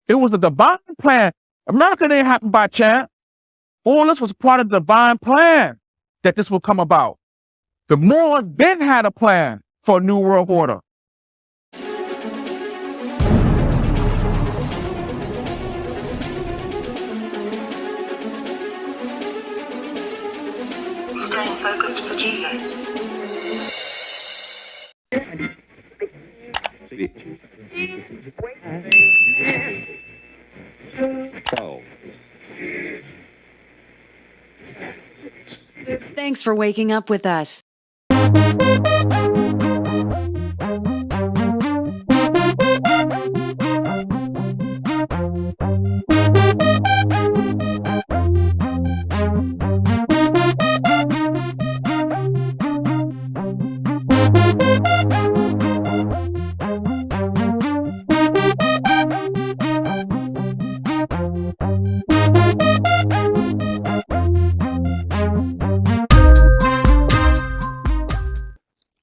It was a divine plan. America didn't happen by chance. All this was part of the divine plan that this would come about. The Moors then had a plan for a new world order. Staying focused for Jesus. Thanks for waking up with us.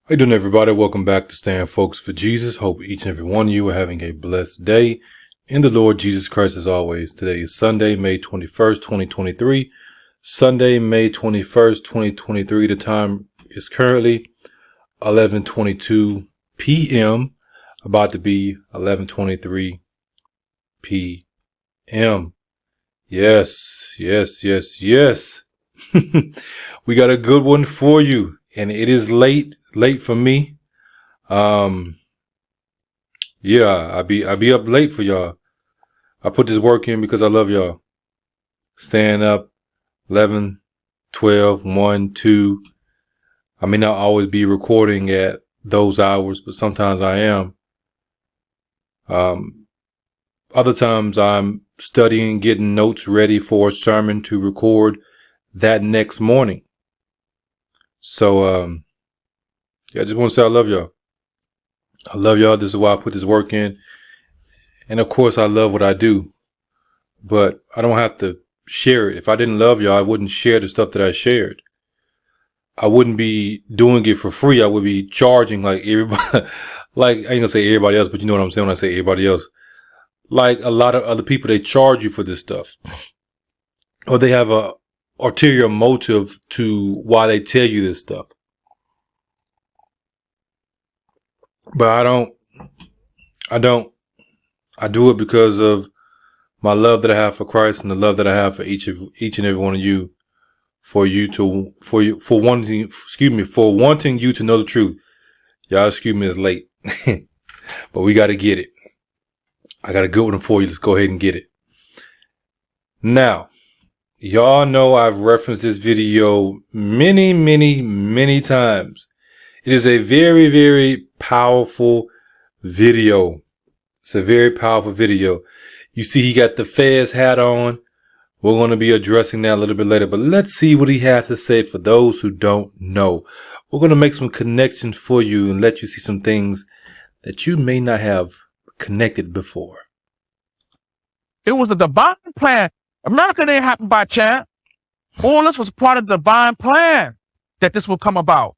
How you doing, everybody? Welcome back to Stand Focused for Jesus. Hope each and every one of you are having a blessed day in the Lord Jesus Christ as always. Today is Sunday, May 21st, 2023. Sunday, May 21st, 2023. The time is currently 11:22 p.m. About to be 11:23 p.m. Yes. We got a good one for you. And it is late for me. I be up late for y'all. I put this work in because I love y'all. Staying up 11, 12, 1, 2. I may not always be recording at those hours, but sometimes I am. Other times I'm studying, getting notes ready for a sermon to record that next morning. So, I just want to say I love y'all. I love y'all. This is why I put this work in. And of course, I love what I do, but I don't have to share it. If I didn't love y'all, I wouldn't share the stuff that I shared. I wouldn't be doing it for free. I would be charging like everybody, like I ain't gonna say everybody else, but you know what I'm saying when I say everybody else. Like a lot of other people, they charge you for this stuff, or they have a ulterior motive to why they tell you this stuff. But I do it because of my love that I have for Christ and the love that I have for each and every one of you, for wanting you to know the truth. Y'all excuse me, it's late, but we got to get it. I got a good one for you. Let's go ahead and get it. Now, y'all know I've referenced this video many times. It is a very, very powerful video. It's a very powerful video. You see he got the Fez hat on. We're going to be addressing that a little bit later, but let's see what he has to say for those who don't know. We're going to make some connections for you and let you see some things that you may not have connected before. It was a divine plan. America didn't happen by chance. All this was part of the divine plan that this would come about.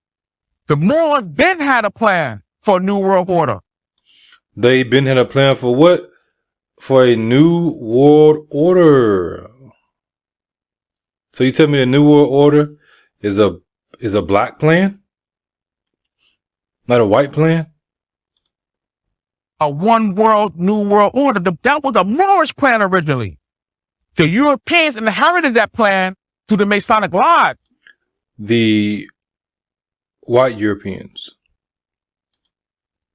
The Moors then had a plan for a new world order. They been had a plan for what? For a new world order. So you tell me the new world order is a black plan? Not a white plan? A one world, new world order. That was a Moorish plan originally. The Europeans inherited that plan through the Masonic Lodge. The white Europeans.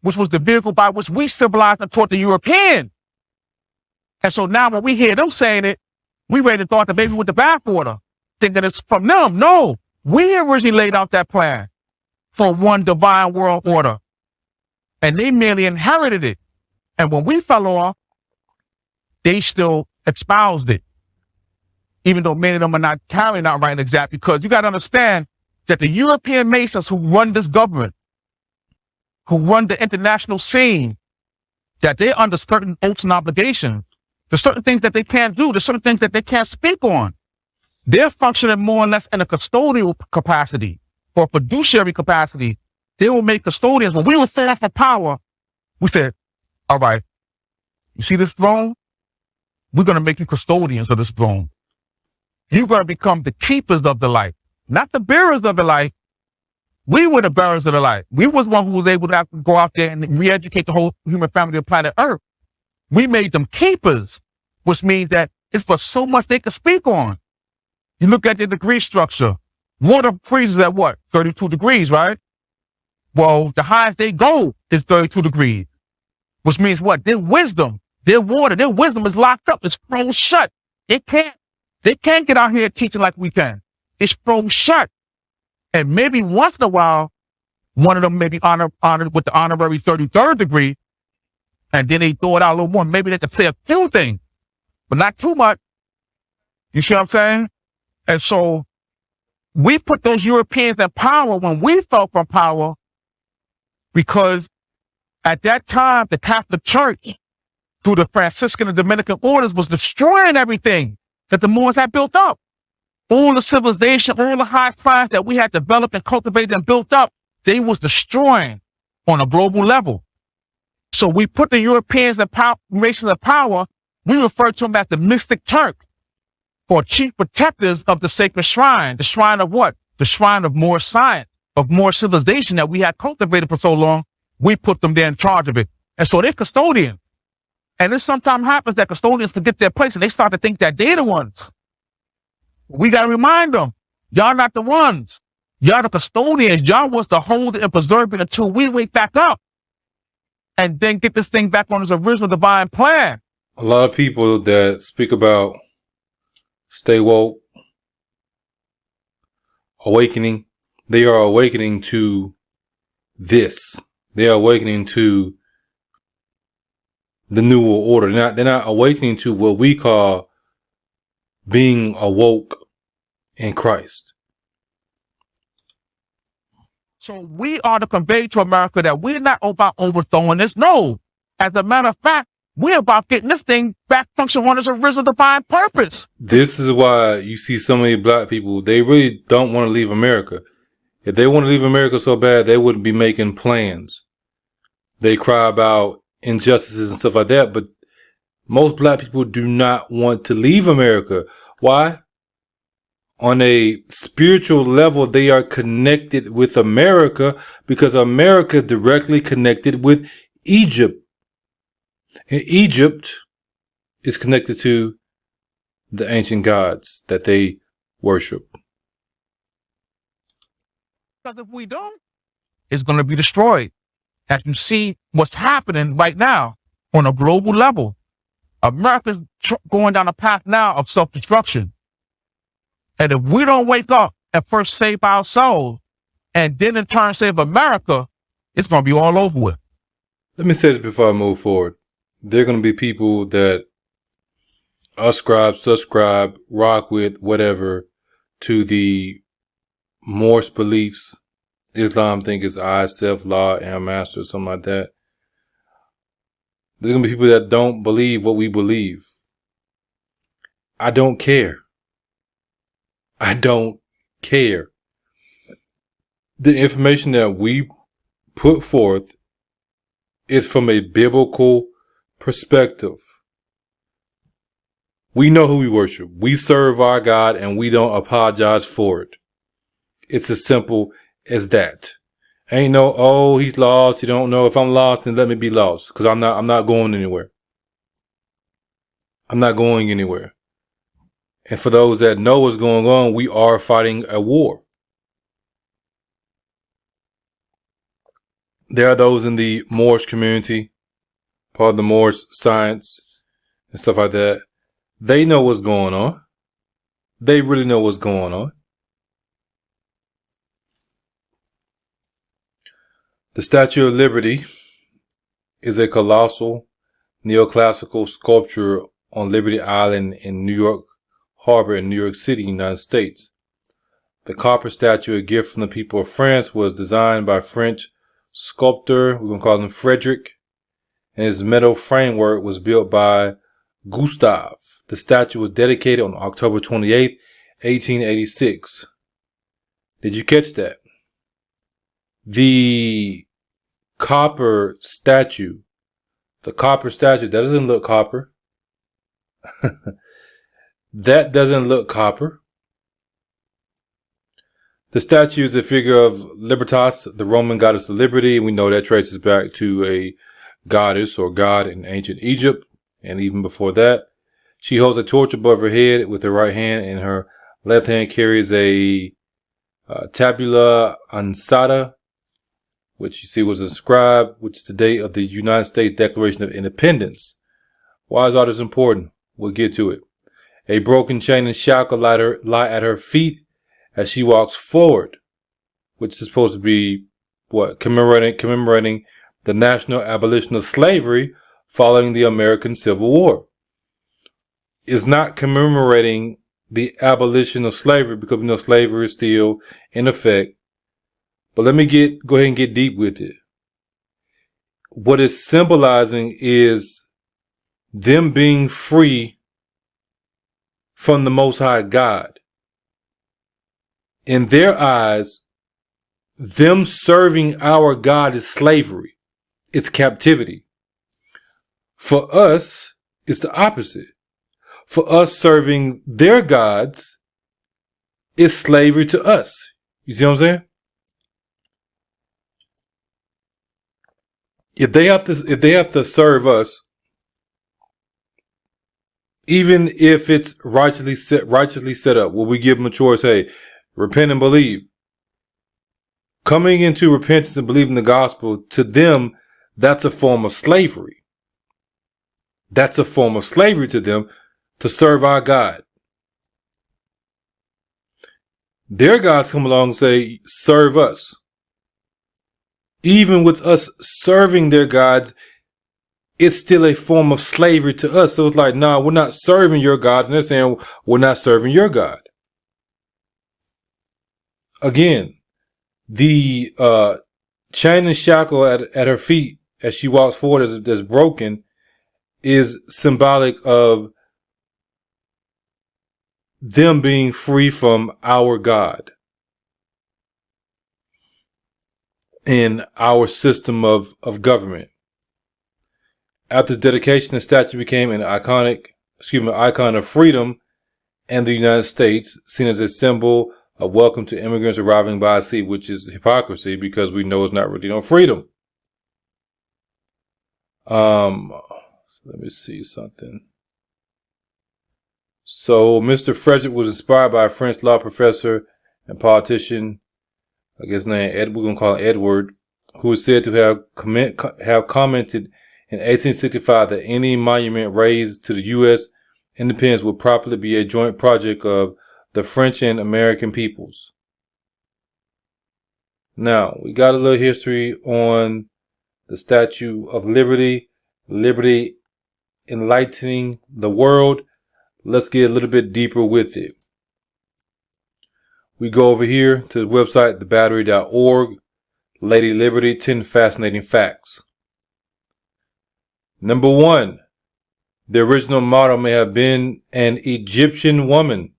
Which was the vehicle by which we civilized and taught the European. And so now when we hear them saying it, we ready to throw out the baby with the bathwater, thinking it's from them. No, we originally laid out that plan for one divine world order. And they merely inherited it. And when we fell off, they still espoused it. Even though many of them are not carrying out right and exact, because you got to understand that the European Masons who run this government, who run the international scene, that they're under certain oaths and obligations. There's certain things that they can't do. There's certain things that they can't speak on. They're functioning more or less in a custodial capacity or fiduciary capacity. They will make custodians. When we were set up for power, we said, all right, you see this throne? we're going to make you custodians of this throne. You're going to become the keepers of the light, not the bearers of the light. We were the bearers of the light. We was one who was able to go out there and re-educate the whole human family of planet Earth. We made them keepers, which means that it's for so much they could speak on. You look at the degree structure. Water freezes at what? 32 degrees, right? Well, the highest they go is 32 degrees, which means what? Their wisdom, their water, their wisdom is locked up. It's frozen shut. They can't get out here teaching like we can. It's frozen shut. And maybe once in a while, one of them may be honored with the honorary 33rd degree. And then they throw it out a little more. Maybe they can say a few things, but not too much. You see what I'm saying? And so we put those Europeans in power when we fell from power, because at that time, the Catholic Church, through the Franciscan and Dominican orders, was destroying everything that the Moors had built up. All the civilization, all the high science that we had developed and cultivated and built up, they was destroying on a global level. So we put the Europeans and nations of power. We refer to them as the mystic Turk, or chief protectors of the sacred shrine. The shrine of what? The shrine of more science, of more civilization that we had cultivated for so long. We put them there in charge of it. And so they're custodians. And it sometimes happens that custodians forget their place and they start to think that they're the ones. We got to remind them, y'all not the ones. Y'all the custodians. Y'all was to hold it and preserve it until we wake back up and then get this thing back on its original divine plan. A lot of people that speak about stay woke, awakening, they are awakening to this. They are awakening to the new world order. They're not awakening to what we call being awoke in Christ. So we are to convey to America that we're not about overthrowing this. No. As a matter of fact, we're about getting this thing back function on its original divine purpose. This is why you see so many black people, they really don't want to leave America. If they want to leave America so bad, they wouldn't be making plans. They cry about injustices and stuff like that, but most black people do not want to leave America. Why? On a spiritual level, they are connected with America because America is directly connected with Egypt. And Egypt is connected to the ancient gods that they worship. Because if we don't, it's going to be destroyed. As you see what's happening right now on a global level, America's going down a path now of self-destruction. And if we don't wake up and first save ourselves and then in turn save America, it's going to be all over with. Let me say this before I move forward. There are going to be people that ascribe, subscribe, rock with, whatever, to the Morse beliefs. Islam think it's I, self, law, and master, or something like that. There's going to be people that don't believe what we believe. I don't care. I don't care. The information that we put forth is from a biblical perspective. We know who we worship. We serve our God and we don't apologize for it. It's as simple as that. Ain't no, oh, he's lost. You don't know. If I'm lost, then let me be lost. Because I'm not going anywhere. I'm not going anywhere. And for those that know what's going on, we are fighting a war. There are those in the Moorish community, part of the Moorish science and stuff like that. They know what's going on. They really know what's going on. The Statue of Liberty is a colossal neoclassical sculpture on Liberty Island in New York Harbor in New York City, United States. The copper statue, a gift from the people of France, was designed by French sculptor, we're going to call him Frederick, and his metal framework was built by Gustave. The statue was dedicated on October 28, 1886. Did you catch that? The copper statue, that doesn't look copper. That doesn't look copper. The statue is a figure of Libertas, the Roman goddess of liberty. We know that traces back to a goddess or god in ancient Egypt, and even before that. She holds a torch above her head with her right hand, and her left hand carries a tabula ansata, which you see was inscribed, which is the date of the United States Declaration of Independence. Why is all this important? We'll get to it. A broken chain and shackle lie at her feet as she walks forward, which is supposed to be commemorating the national abolition of slavery following the American Civil War. It's not commemorating the abolition of slavery because we know slavery is still in effect. But let me go ahead and get deep with it. What it's symbolizing is them being free from the Most High God. In their eyes, them serving our God is slavery. It's captivity. For us, it's the opposite. For us, serving their gods is slavery to us. You see what I'm saying? If they have to serve us, even if it's righteously set up, where we give them a choice, hey, repent and believe. Coming into repentance and believing the gospel, to them, that's a form of slavery. That's a form of slavery to them to serve our God. Their gods come along and say, serve us. Even with us serving their gods, it's still a form of slavery to us. So it's like, nah, we're not serving your gods. And they're saying, we're not serving your God. Again, the chain and shackle at her feet as she walks forward that's broken is symbolic of them being free from our God and our system of government. After its dedication, the statue became an icon of freedom and the United States, seen as a symbol of welcome to immigrants arriving by sea, which is hypocrisy because we know it's not really no freedom. Let me see something. So Mr. Frederick was inspired by a French law professor and politician, I guess name we're gonna call him Edward, who is said to have commented in 1865 that any monument raised to the U.S. independence would properly be a joint project of the French and American peoples. Now, we got a little history on the Statue of Liberty, liberty enlightening the world. Let's get a little bit deeper with it. We go over here to the website, thebattery.org, Lady Liberty, 10 fascinating facts. Number 1, the original model may have been an Egyptian woman.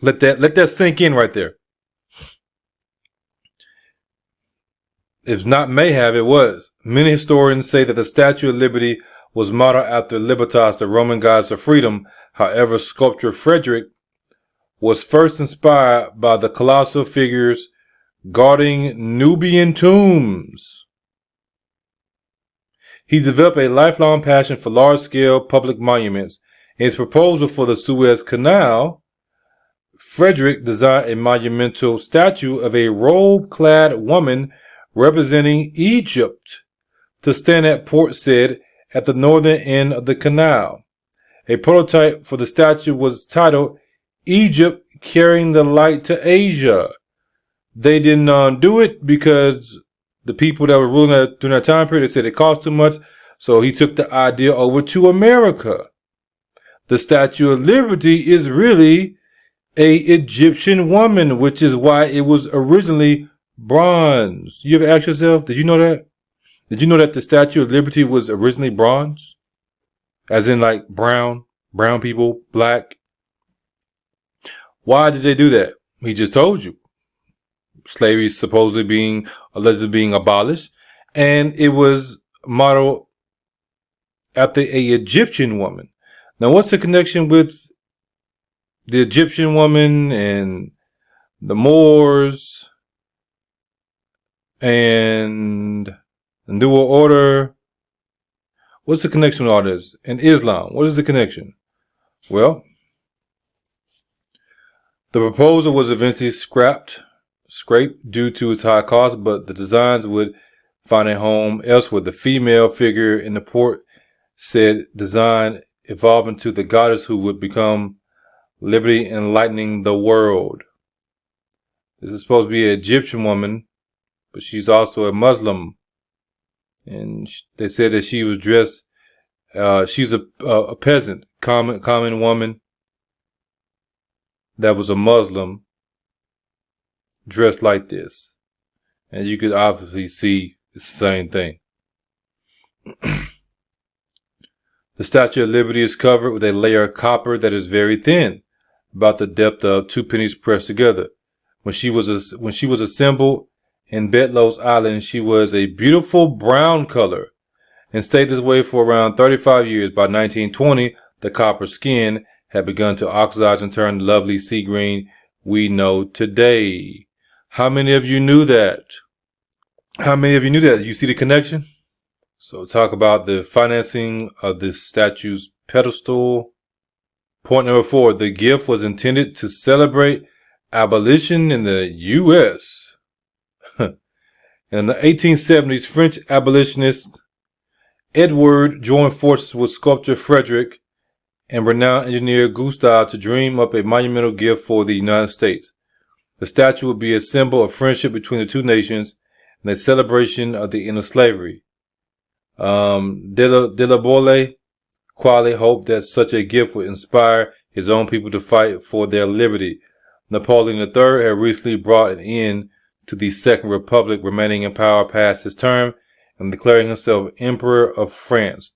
Let that sink in right there. If not may have, it was. Many historians say that the Statue of Liberty was modeled after Libertas, the Roman goddess of freedom. However, sculptor Frederick was first inspired by the colossal figures guarding Nubian tombs. He developed a lifelong passion for large-scale public monuments. In his proposal for the Suez Canal, Frederick designed a monumental statue of a robe-clad woman representing Egypt to stand at Port Said at the northern end of the canal. A prototype for the statue was titled Egypt Carrying the Light to Asia. They didn't do it because the people that were ruling during that time period, they said it cost too much, so he took the idea over to America. The Statue of Liberty is really a Egyptian woman, which is why it was originally bronze. You ever ask yourself, did you know that? Did you know that the Statue of Liberty was originally bronze? As in like brown people, black. Why did they do that? He just told you. slavery supposedly allegedly being abolished. And it was modeled after a Egyptian woman. Now, what's the connection with the Egyptian woman and the Moors and the New Order? What's the connection with all this? And Islam, what is the connection? Well, the proposal was eventually scraped due to its high cost, but the designs would find a home elsewhere. The female figure in the port said design evolved into the goddess who would become liberty enlightening the world. This is supposed to be an Egyptian woman, but she's also a Muslim. And they said that she was dressed, she's a peasant, common woman that was a Muslim dressed like this. And you could obviously see it's the same thing. The Statue of Liberty is covered with a layer of copper that is very thin, about the depth of 2 pennies pressed together. When she was assembled in Bedloe's Island, she was a beautiful brown color and stayed this way for around 35 years. By 1920, the copper skin had begun to oxidize and turn the lovely sea green we know today. How many of you knew that? How many of you knew that? You see the connection? So talk about the financing of this statue's pedestal. Point number 4, the gift was intended to celebrate abolition in the U.S. In the 1870s, French abolitionist Edward joined forces with sculptor Frederick and renowned engineer Gustave to dream up a monumental gift for the United States. The statue would be a symbol of friendship between the two nations and a celebration of the end of slavery. De la Bolle quietly hoped that such a gift would inspire his own people to fight for their liberty. Napoleon III had recently brought an end to the Second Republic, remaining in power past his term and declaring himself Emperor of France.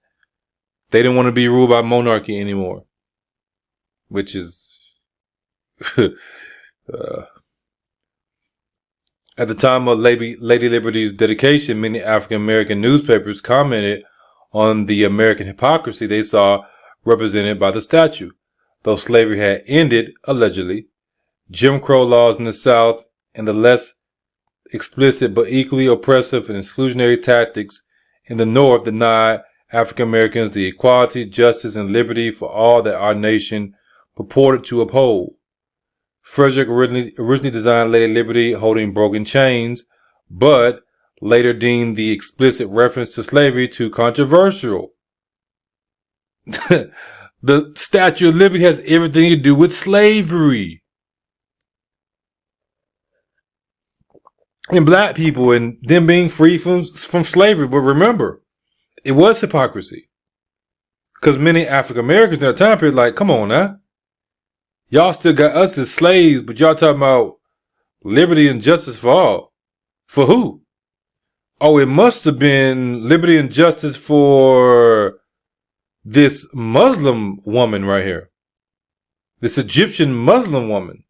They didn't want to be ruled by monarchy anymore, which is at the time of Lady Liberty's dedication, many African American newspapers commented on the American hypocrisy they saw represented by the statue. Though slavery had ended, allegedly, Jim Crow laws in the South and the less explicit but equally oppressive and exclusionary tactics in the North denied African Americans the equality, justice, and liberty for all that our nation purported to uphold. Frederick originally designed Lady Liberty holding broken chains, but later deemed the explicit reference to slavery too controversial. The Statue of Liberty has everything to do with slavery. And black people and them being free from slavery. But remember, it was hypocrisy. Because many African Americans in that time period like, come on now. Y'all still got us as slaves, but y'all talking about liberty and justice for all. For who? Oh, it must have been liberty and justice for this Muslim woman right here. This Egyptian Muslim woman.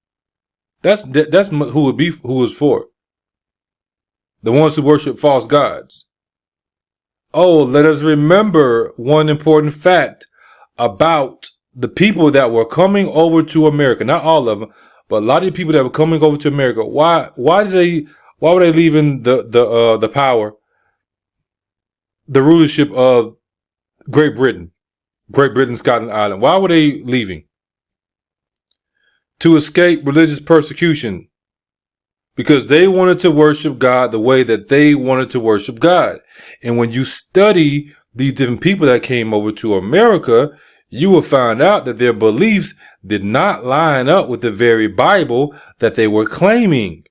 That's who would be, who is for. The ones who worship false gods. Oh, let us remember one important fact about the people that were coming over to America. Not all of them, but a lot of the people that were coming over to America. Why were they leaving the power, the rulership of Great Britain, Scotland Island? Why were they leaving? To escape religious persecution. Because they wanted to worship God the way that they wanted to worship God. And when you study these different people that came over to America, you will find out that their beliefs did not line up with the very Bible that they were claiming.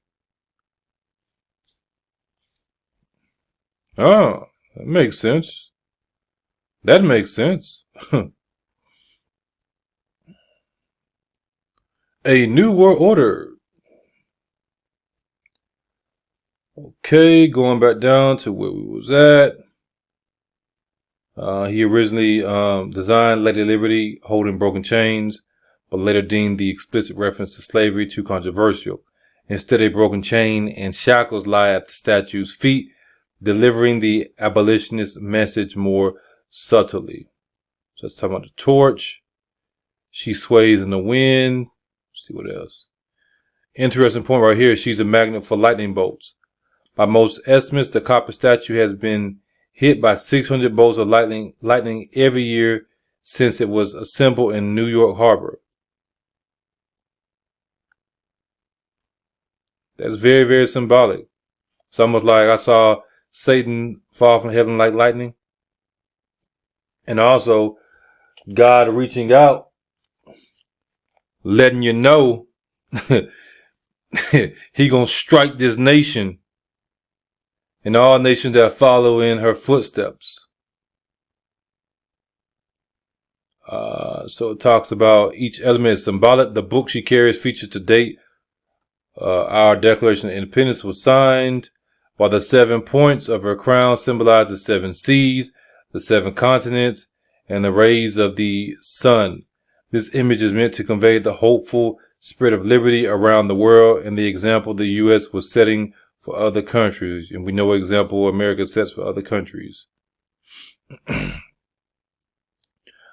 Oh, that makes sense. That makes sense. A new world order. Okay, going back down to where we was at. He originally designed Lady Liberty holding broken chains, but later deemed the explicit reference to slavery too controversial Instead, a broken chain and shackles lie at the statue's feet, delivering the abolitionist message more subtly. So let's talk about the torch. She sways in the wind. Let's see what else. Interesting point right here. She's a magnet for lightning bolts. By most estimates, the copper statue has been hit by 600 bolts of lightning every year since it was assembled in New York Harbor. That's very, very symbolic. It's almost like I saw Satan fall from heaven like lightning. And also God reaching out, letting you know he gonna strike this nation and all nations that follow in her footsteps. So it talks about each element is symbolic. The book she carries features to date. Our Declaration of Independence was signed, while the 7 points of her crown symbolize the 7 seas, the 7 continents, and the rays of the sun. This image is meant to convey the hopeful spirit of liberty around the world and the example the U.S. was setting for other countries. And we know what example America sets for other countries.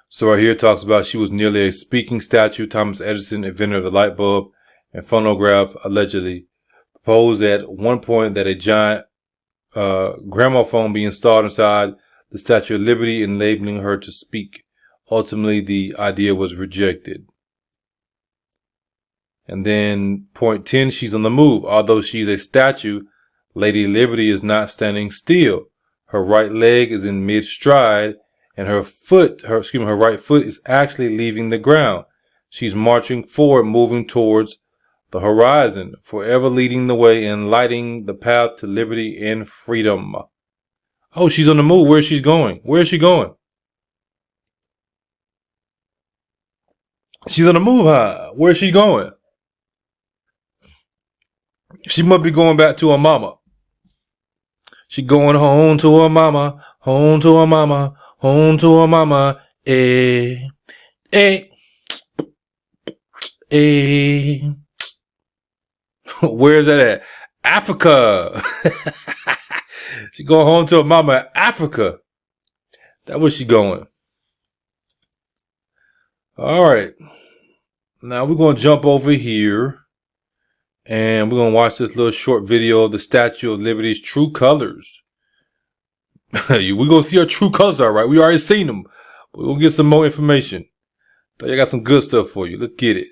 So right here it talks about she was nearly a speaking statue. Thomas Edison, inventor of the light bulb and phonograph, allegedly proposed at one point that a giant gramophone be installed inside the Statue of Liberty, enabling her to speak. Ultimately, the idea was rejected. And then point 10, she's on the move. Although she's a statue, Lady Liberty is not standing still. Her right leg is in mid-stride, and her right foot is actually leaving the ground. She's marching forward, moving towards the horizon, forever leading the way and lighting the path to liberty and freedom. Oh, she's on the move. Where is she going? Where is she going? She's on the move, huh? Where is she going? She must be going back to her mama. She going home to her mama, home to her mama, home to her mama. Eh, eh, eh. Where's that at? Africa. She going home to her mama, Africa. That's where she going. All right. Now we're going to jump over here and we're going to watch this little short video of the Statue of Liberty's true colors. We're going to see her true colors, all right. We already seen them. We're going to get some more information. I got some good stuff for you. Let's get it.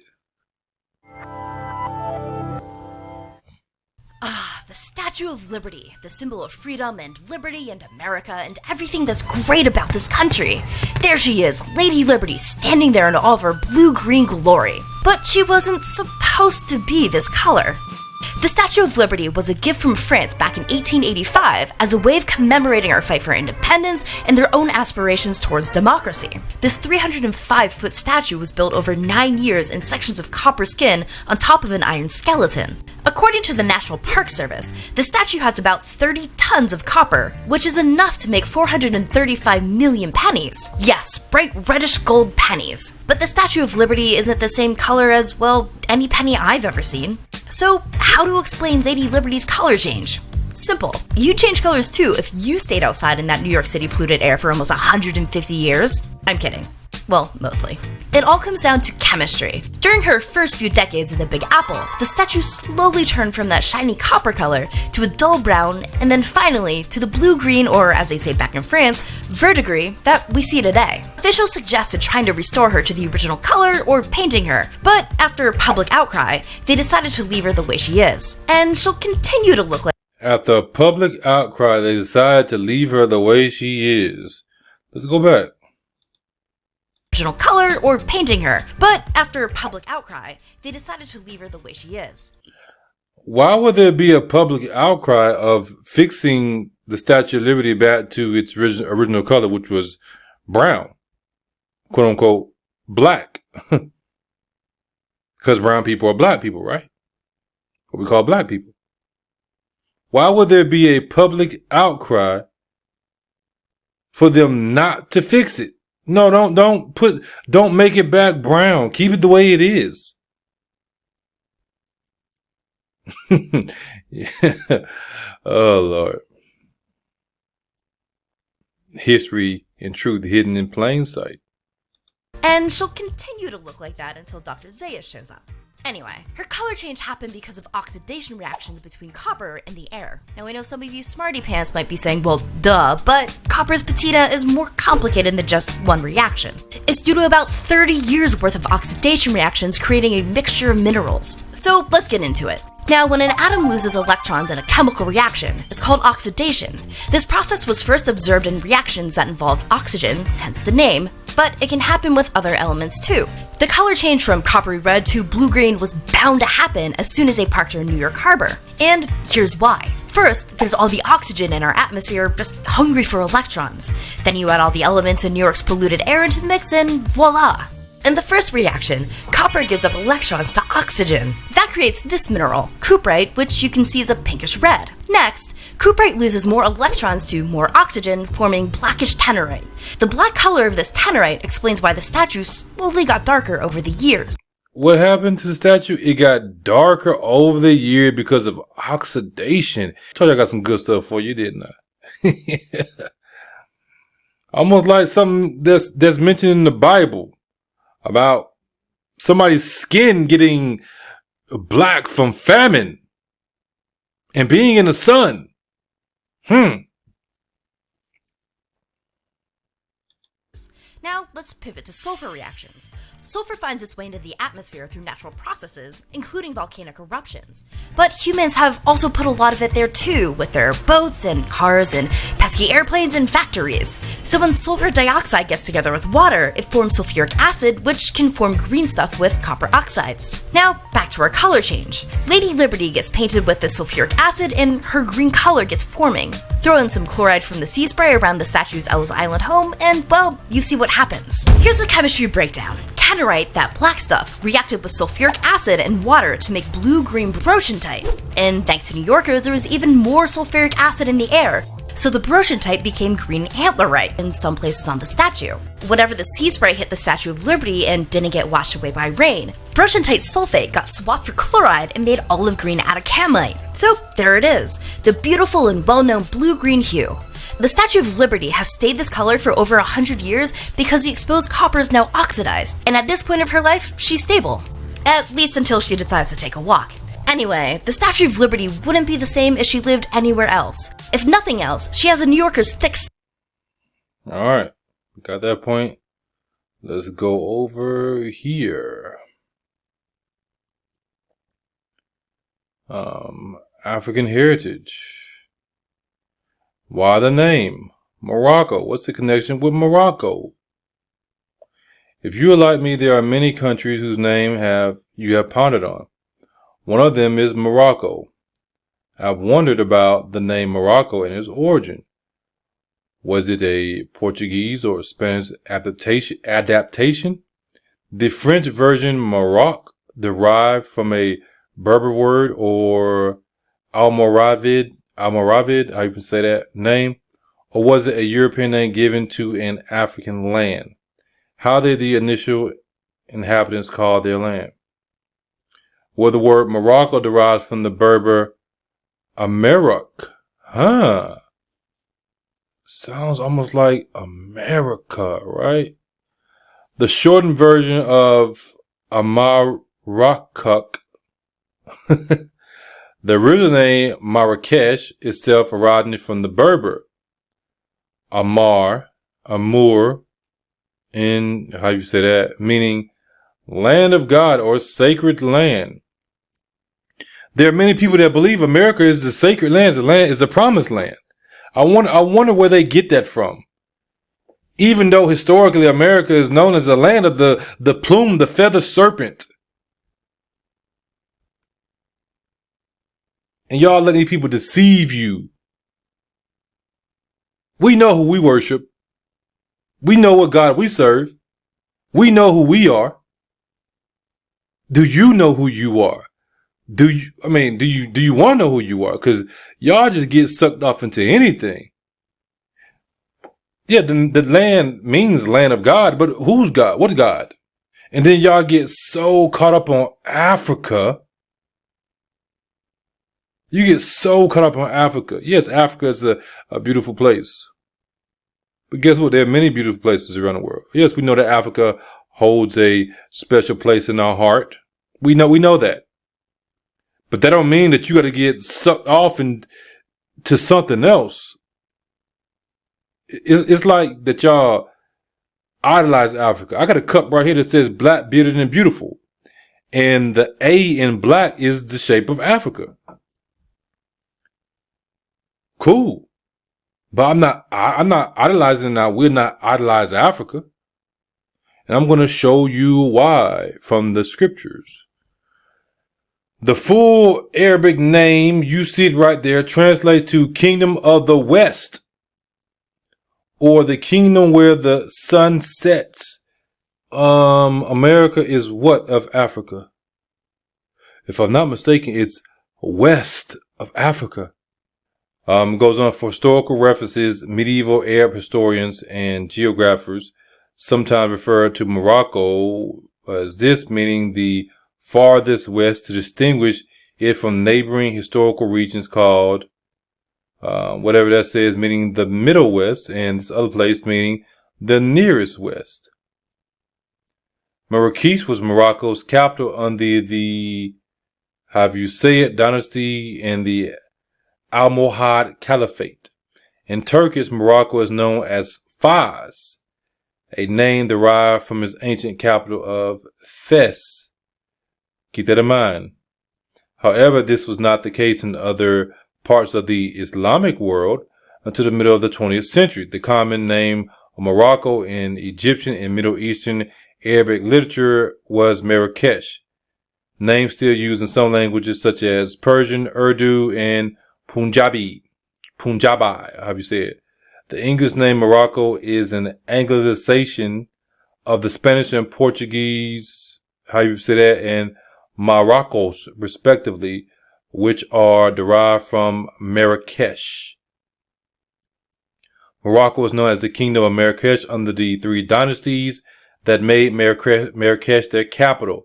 The Statue of Liberty, the symbol of freedom and liberty and America and everything that's great about this country. There she is, Lady Liberty, standing there in all of her blue-green glory. But she wasn't supposed to be this color. The Statue of Liberty was a gift from France back in 1885 as a way of commemorating our fight for independence and their own aspirations towards democracy. This 305-foot statue was built over 9 years in sections of copper skin on top of an iron skeleton. According to the National Park Service, the statue has about 30 tons of copper, which is enough to make 435 million pennies. Yes, bright reddish gold pennies. But the Statue of Liberty isn't the same color as, well, any penny I've ever seen. So, how to explain Lady Liberty's color change? Simple. You'd change colors too if you stayed outside in that New York City polluted air for almost 150 years. I'm kidding. Well, mostly. It all comes down to chemistry. During her first few decades in the Big Apple, the statue slowly turned from that shiny copper color to a dull brown, and then finally to the blue-green, or as they say back in France, verdigris that we see today. Officials suggested trying to restore her to the original color or painting her, but after public outcry, they decided to leave her the way she is. And she'll continue to look like— After public outcry, they decided to leave her the way she is. Let's go back. original color or painting her, but after public outcry, they decided to leave her the way she is. Why would there be a public outcry of fixing the Statue of Liberty back to its original color, which was brown, quote unquote, black? Because brown people are black people, right? What we call black people. Why would there be a public outcry for them not to fix it? No, don't make it back brown. Keep it the way it is. Yeah. Oh, Lord. History and truth hidden in plain sight. And she'll continue to look like that until Dr. Zaya shows up. Anyway, her color change happened because of oxidation reactions between copper and the air. Now I know some of you smarty pants might be saying, well, duh, but copper's patina is more complicated than just one reaction. It's due to about 30 years worth of oxidation reactions creating a mixture of minerals. So let's get into it. Now, when an atom loses electrons in a chemical reaction, it's called oxidation. This process was first observed in reactions that involved oxygen, hence the name, but it can happen with other elements too. The color change from coppery red to blue-green was bound to happen as soon as they parked her in New York Harbor. And here's why. First, there's all the oxygen in our atmosphere just hungry for electrons. Then you add all the elements in New York's polluted air into the mix and voila! In the first reaction, copper gives up electrons to oxygen. That creates this mineral, cuprite, which you can see is a pinkish red. Next, cuprite loses more electrons to more oxygen, forming blackish tannerite. The black color of this tannerite explains why the statue slowly got darker over the years. What happened to the statue? It got darker over the year because of oxidation. Told you I got some good stuff for you, didn't I? Almost like something that's mentioned in the Bible about somebody's skin getting black from famine and being in the sun. Now, let's pivot to sulfur reactions. Sulfur finds its way into the atmosphere through natural processes, including volcanic eruptions. But humans have also put a lot of it there too, with their boats and cars and pesky airplanes and factories. So when sulfur dioxide gets together with water, it forms sulfuric acid, which can form green stuff with copper oxides. Now, back to our color change. Lady Liberty gets painted with the sulfuric acid and her green color gets forming. Throw in some chloride from the sea spray around the statue's Ellis Island home, and well, you see what happens. Here's the chemistry breakdown. Tannerite, that black stuff, reacted with sulfuric acid and water to make blue-green brochantite. And thanks to New Yorkers, there was even more sulfuric acid in the air, so the brochantite became green antlerite in some places on the statue. Whenever the sea spray hit the Statue of Liberty and didn't get washed away by rain, brochantite sulfate got swapped for chloride and made olive green atacamite. So there it is, the beautiful and well-known blue-green hue. The Statue of Liberty has stayed this color for over 100 years because the exposed copper is now oxidized, and at this point of her life, she's stable. At least until she decides to take a walk. Anyway, the Statue of Liberty wouldn't be the same if she lived anywhere else. If nothing else, she has a New Yorker's thick... Alright, got that point. Let's go over here. African heritage. Why the name? Morocco. What's the connection with Morocco? If you are like me, there are many countries whose name you have pondered on. One of them is Morocco. I've wondered about the name Morocco and its origin. Was it a Portuguese or Spanish adaptation? The French version Maroc derived from a Berber word or Almoravid, how you can say that name? Or was it a European name given to an African land? How did the initial inhabitants call their land? Well, the word Morocco derives from the Berber Amarok. Sounds almost like America, right? The shortened version of Amarakuk. The original name Marrakesh itself originated from the Berber Amur, in how you say that, meaning land of God or sacred land. There are many people that believe America is the sacred land, is the promised land. I wonder where they get that from. Even though historically America is known as the land of the plume, the feather serpent. And y'all letting these people deceive you. We know who we worship. We know what God we serve. We know who we are. Do you know who you are? Do you want to know who you are? Because y'all just get sucked off into anything. Yeah, the land means land of God, but who's God? What God? And then y'all get so caught up on Africa You get so caught up on Africa. Yes, Africa is a beautiful place. But guess what? There are many beautiful places around the world. Yes, we know that Africa holds a special place in our heart. We know that. But that don't mean that you got to get sucked off into something else. It's like that y'all idolize Africa. I got a cup right here that says black, bearded, and beautiful. And the A in black is the shape of Africa. Cool. But I'm not idolizing now. We're not idolize Africa. And I'm going to show you why from the scriptures. The full Arabic name, you see it right there, translates to Kingdom of the West, or the kingdom where the sun sets. America is what of Africa? If I'm not mistaken, it's west of Africa. Goes on for historical references. Medieval Arab historians and geographers sometimes refer to Morocco as this, meaning the farthest west, to distinguish it from neighboring historical regions called whatever that says, meaning the Middle West, and this other place meaning the nearest west. Marrakech was Morocco's capital under the however you say it, dynasty and the Almohad Caliphate. In Turkish, Morocco is known as Fez, a name derived from its ancient capital of Fes. Keep that in mind. However, this was not the case in other parts of the Islamic world until the middle of the 20th century. The common name of Morocco in Egyptian and Middle Eastern Arabic literature was Marrakech. Names still used in some languages such as Persian, Urdu, and Punjabi, however you say it. The English name Morocco is an anglicization of the Spanish and Portuguese, how you say that, and Marrocos, respectively, which are derived from Marrakech. Morocco is known as the Kingdom of Marrakech under the three dynasties that made Marrakech their capital.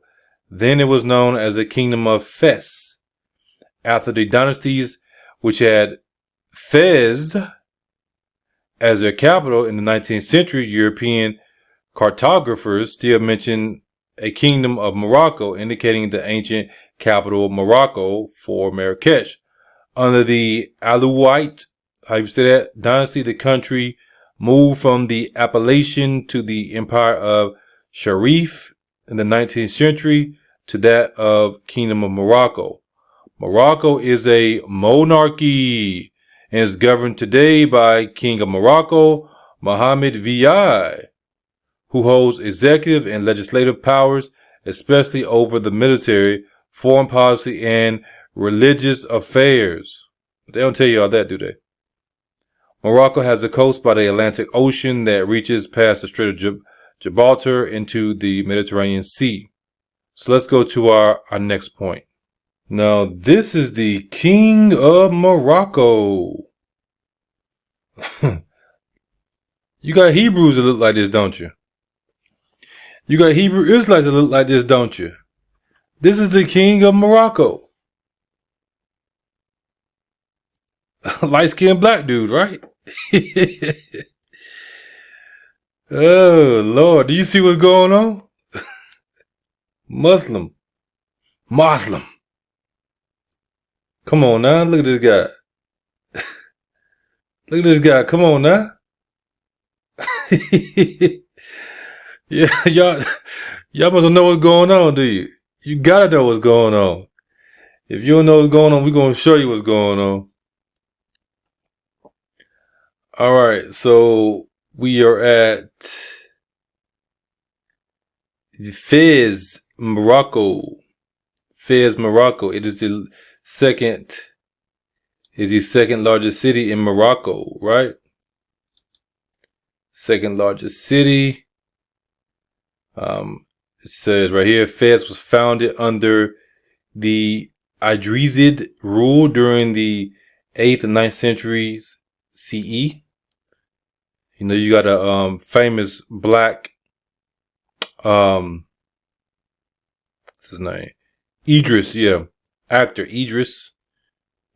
Then it was known as the Kingdom of Fes. After the dynasties, which had Fez as their capital in the 19th century, European cartographers still mention a Kingdom of Morocco, indicating the ancient capital of Morocco for Marrakech. Under the Alawite, how you say that, dynasty, the country moved from the appellation to the empire of Sharif in the 19th century to that of Kingdom of Morocco. Morocco is a monarchy and is governed today by King of Morocco, Mohammed VI, who holds executive and legislative powers, especially over the military, foreign policy, and religious affairs. But they don't tell you all that, do they? Morocco has a coast by the Atlantic Ocean that reaches past the Strait of Gibraltar into the Mediterranean Sea. So let's go to our next point. Now, this is the King of Morocco. You got Hebrews that look like this, don't you? You got Hebrew Israelites that look like this, don't you? This is the King of Morocco. Light-skinned black dude, right? Oh, Lord. Do you see what's going on? Muslim. Come on now. Look at this guy. Look at this guy. Come on now. Yeah, y'all must know what's going on, do you? You gotta know what's going on. If you don't know what's going on, we're gonna show you what's going on. Alright, so we are at Fez, Morocco. Fez, Morocco. It is the second largest city in Morocco, right? Second largest city. It says right here, Fez was founded under the Idrisid rule during the 8th and 9th centuries CE. You know, you got a famous black, what's his name? Idris, yeah. Actor Idris.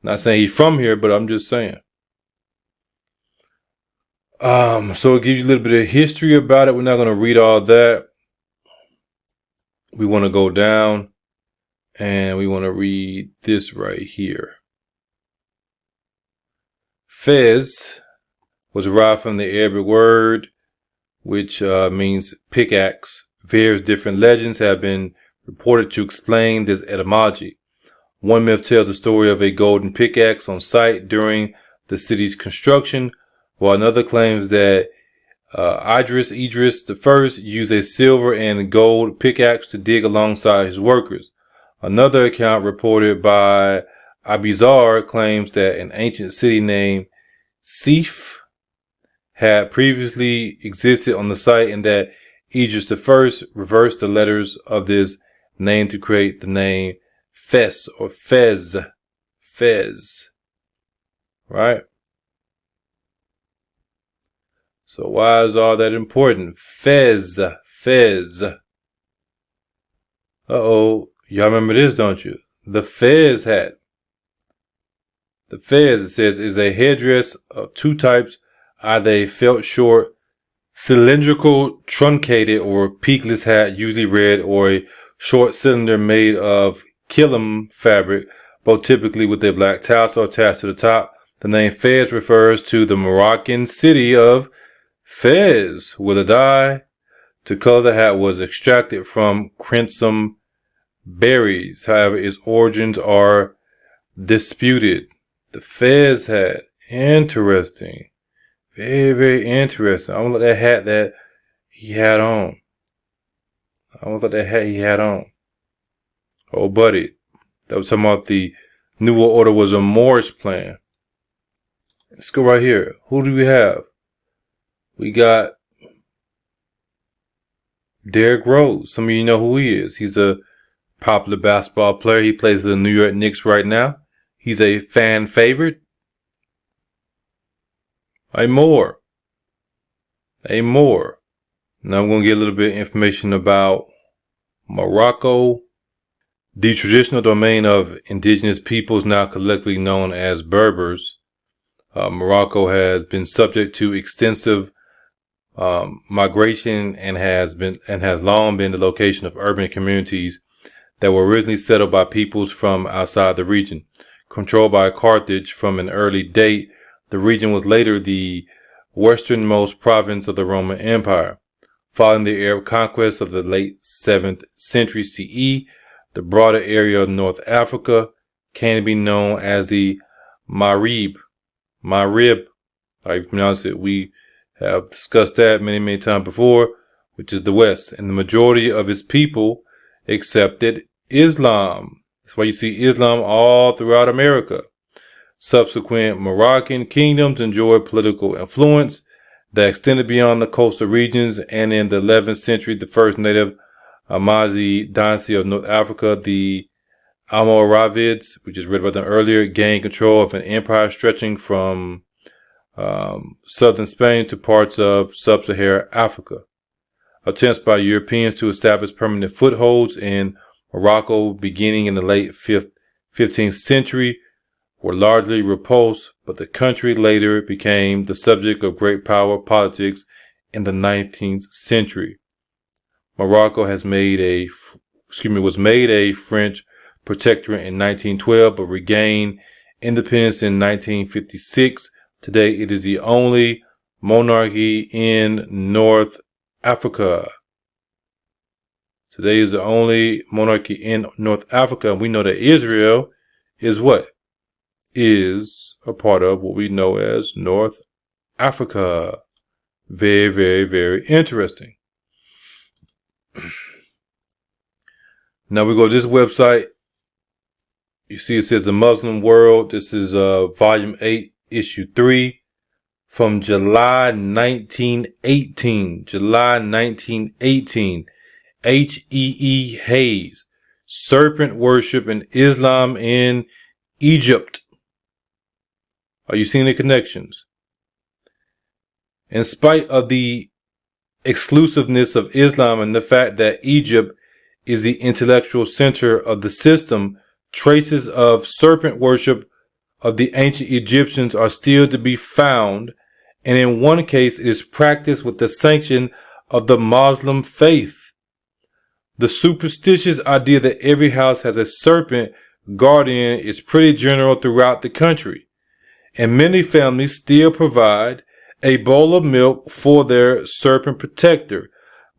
Not saying he's from here, but I'm just saying. So it gives you a little bit of history about it. We're not going to read all that. We want to go down and we want to read this right here. Fez was derived from the Arabic word, which means pickaxe. Various different legends have been reported to explain this etymology. One myth tells the story of a golden pickaxe on site during the city's construction, while another claims that Idris I used a silver and gold pickaxe to dig alongside his workers. Another account reported by Abizar claims that an ancient city named Sif had previously existed on the site and that Idris I reversed the letters of this name to create the name Fez or Fez. Fez. Right? So why is all that important? Fez. Fez. Uh-oh. Y'all remember this, don't you? The Fez hat. The Fez, it says, is a headdress of two types, either a felt short, cylindrical, truncated, or peakless hat, usually red, or a short cylinder made of kilim fabric, both typically with a black tassel attached to the top. The name Fez refers to the Moroccan city of Fez, where the dye to color the hat was extracted from crimson berries. However, its origins are disputed. The Fez hat. Interesting. Very, very interesting. I want to look at that hat that he had on. Oh, buddy. That was talking about the New World Order was a Moorish plan. Let's go right here. Who do we have? We got Derrick Rose. Some of you know who he is. He's a popular basketball player. He plays for the New York Knicks right now. He's a fan favorite. A more. Now I'm going to get a little bit of information about Morocco. The traditional domain of indigenous peoples, now collectively known as Berbers. Morocco has been subject to extensive migration and has long been the location of urban communities that were originally settled by peoples from outside the region. Controlled by Carthage from an early date, the region was later the westernmost province of the Roman Empire. Following the Arab conquest of the late 7th century CE, the broader area of North Africa came to be known as the Maghrib, how you pronounce it. We have discussed that many, many times before, which is the West. And the majority of its people accepted Islam. That's why you see Islam all throughout America. Subsequent Moroccan kingdoms enjoyed political influence that extended beyond the coastal regions, and in the 11th century, the first native Amazi dynasty of North Africa, the Almoravids, we just read about them earlier, gained control of an empire stretching from southern Spain to parts of sub-Saharan Africa. Attempts by Europeans to establish permanent footholds in Morocco beginning in the late 15th century were largely repulsed, but the country later became the subject of great power politics in the 19th century. Morocco was made a French protectorate in 1912, but regained independence in 1956. Today, it is the only monarchy in North Africa. Today is the only monarchy in North Africa. We know that Israel is what? Is a part of what we know as North Africa. Very, very, very interesting. Now we go to this website. You see it says The Muslim World. This is volume 8, issue 3 from July 1918. July 1918. H.E.E. Hayes. Serpent Worship and Islam in Egypt. Are you seeing the connections? In spite of the exclusiveness of Islam and the fact that Egypt is the intellectual center of the system, traces of serpent worship of the ancient Egyptians are still to be found, and in one case it is practiced with the sanction of the Muslim faith. The superstitious idea that every house has a serpent guardian is pretty general throughout the country, and many families still provide a bowl of milk for their serpent protector,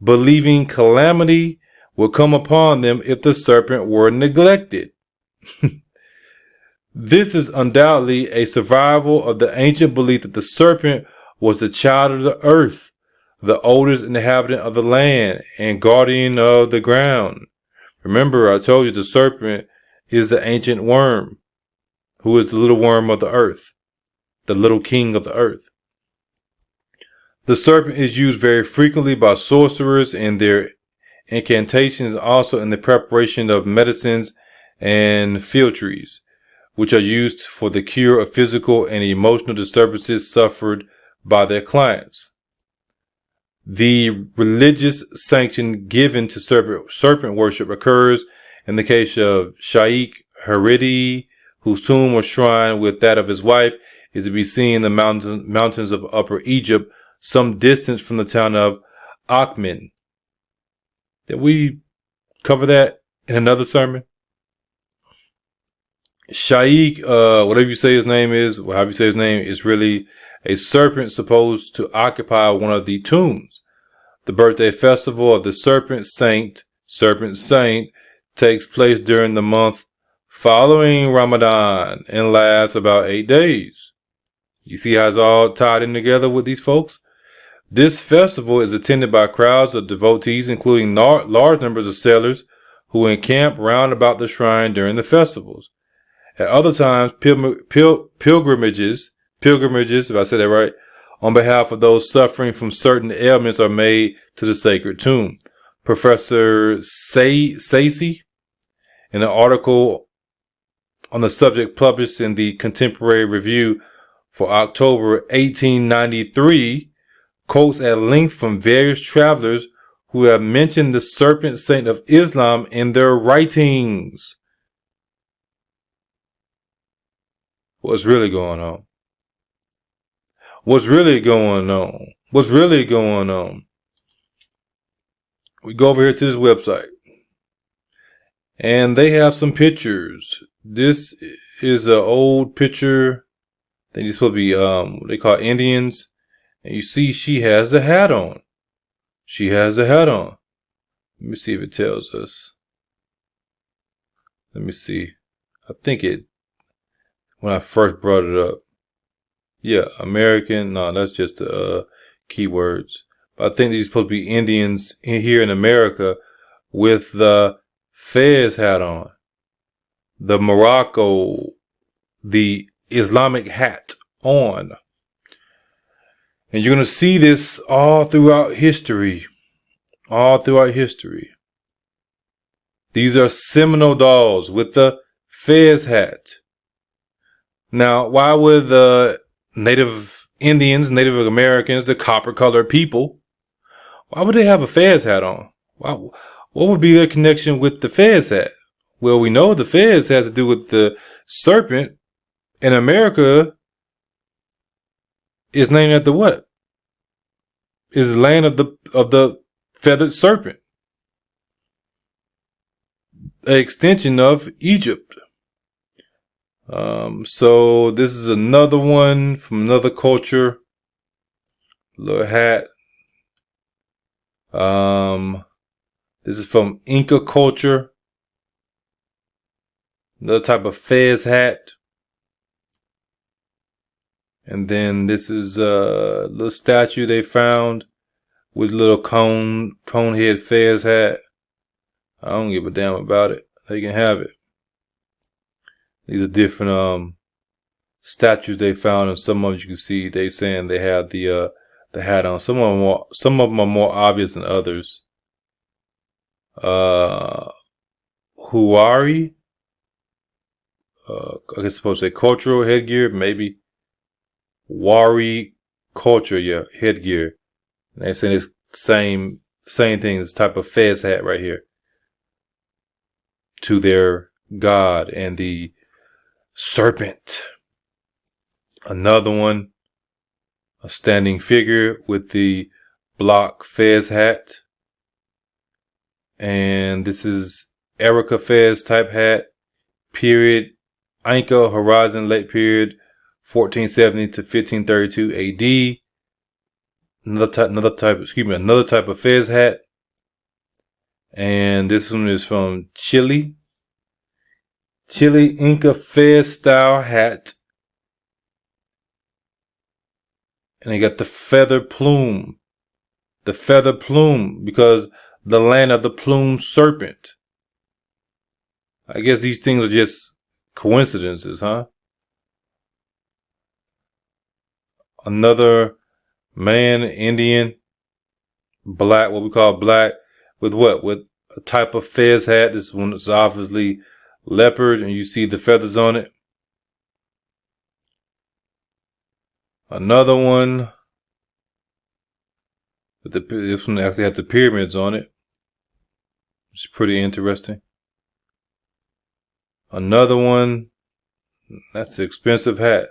believing calamity will come upon them if the serpent were neglected. This is undoubtedly a survival of the ancient belief that the serpent was the child of the earth, the oldest inhabitant of the land, and guardian of the ground. Remember, I told you the serpent is the ancient worm, who is the little worm of the earth, the little king of the earth. The serpent is used very frequently by sorcerers in their incantations, also in the preparation of medicines and phylacteries, which are used for the cure of physical and emotional disturbances suffered by their clients. The religious sanction given to serpent worship occurs in the case of Sheikh Haridi, whose tomb or shrine with that of his wife is to be seen in the mountains of Upper Egypt, some distance from the town of Akhmin. Did we cover that in another sermon? Sheikh, whatever you say his name is, or however you say his name, is really a serpent supposed to occupy one of the tombs. The birthday festival of the serpent saint, takes place during the month following Ramadan and lasts about 8 days. You see how it's all tied in together with these folks? This festival is attended by crowds of devotees, including large numbers of sailors who encamp round about the shrine during the festivals. At other times, pilgrimages, if I said that right, on behalf of those suffering from certain ailments are made to the sacred tomb. Professor Sacy, in an article on the subject published in the Contemporary Review for October 1893, quotes at length from various travelers who have mentioned the serpent saint of Islam in their writings. What's really going on? What's really going on? What's really going on? We go over here to this website, and they have some pictures. This is an old picture. I think it's supposed to be what they call Indians. And you see she has the hat on. She has the hat on. Let me see if it tells us. Let me see. I think it, when I first brought it up. Yeah, American. No, that's just the keywords. But I think these are supposed to be Indians here in America with the Fez hat on. The Morocco, the Islamic hat on. And you're going to see this all throughout history. All throughout history. These are Seminole dolls with the Fez hat. Now, why would the Native Indians, Native Americans, the copper-colored people, why would they have a Fez hat on? What would be their connection with the Fez hat? Well, we know the Fez has to do with the serpent. In America, is named after what? Is the land of the feathered serpent, an extension of Egypt. So this is another one from another culture. Little hat. This is from Inca culture. Another type of Fez hat. And then this is a little statue they found with a little cone head Fez hat. I don't give a damn about it. They can have it. These are different statues they found, and some of them you can see they saying they have the hat on. Some of them are more obvious than others. Huari. I guess supposed to say cultural headgear, maybe. Wari culture, yeah, headgear. And they're saying it's same thing, this type of Fez hat right here. To their god and the serpent. Another one, a standing figure with the block Fez hat. And this is Erica Fez type hat, period, Inca Horizon late period, 1470 to 1532 AD. Another type of Fez hat. And this one is from Chile. Chile Inca Fez style hat. And they got the feather plume. The feather plume, because the land of the plumed serpent. I guess these things are just coincidences, huh? Another man, Indian, black, what we call black, with what? With a type of Fez hat. This one is obviously leopard, and you see the feathers on it. Another one, with this one actually has the pyramids on it, which is pretty interesting. Another one, that's an expensive hat.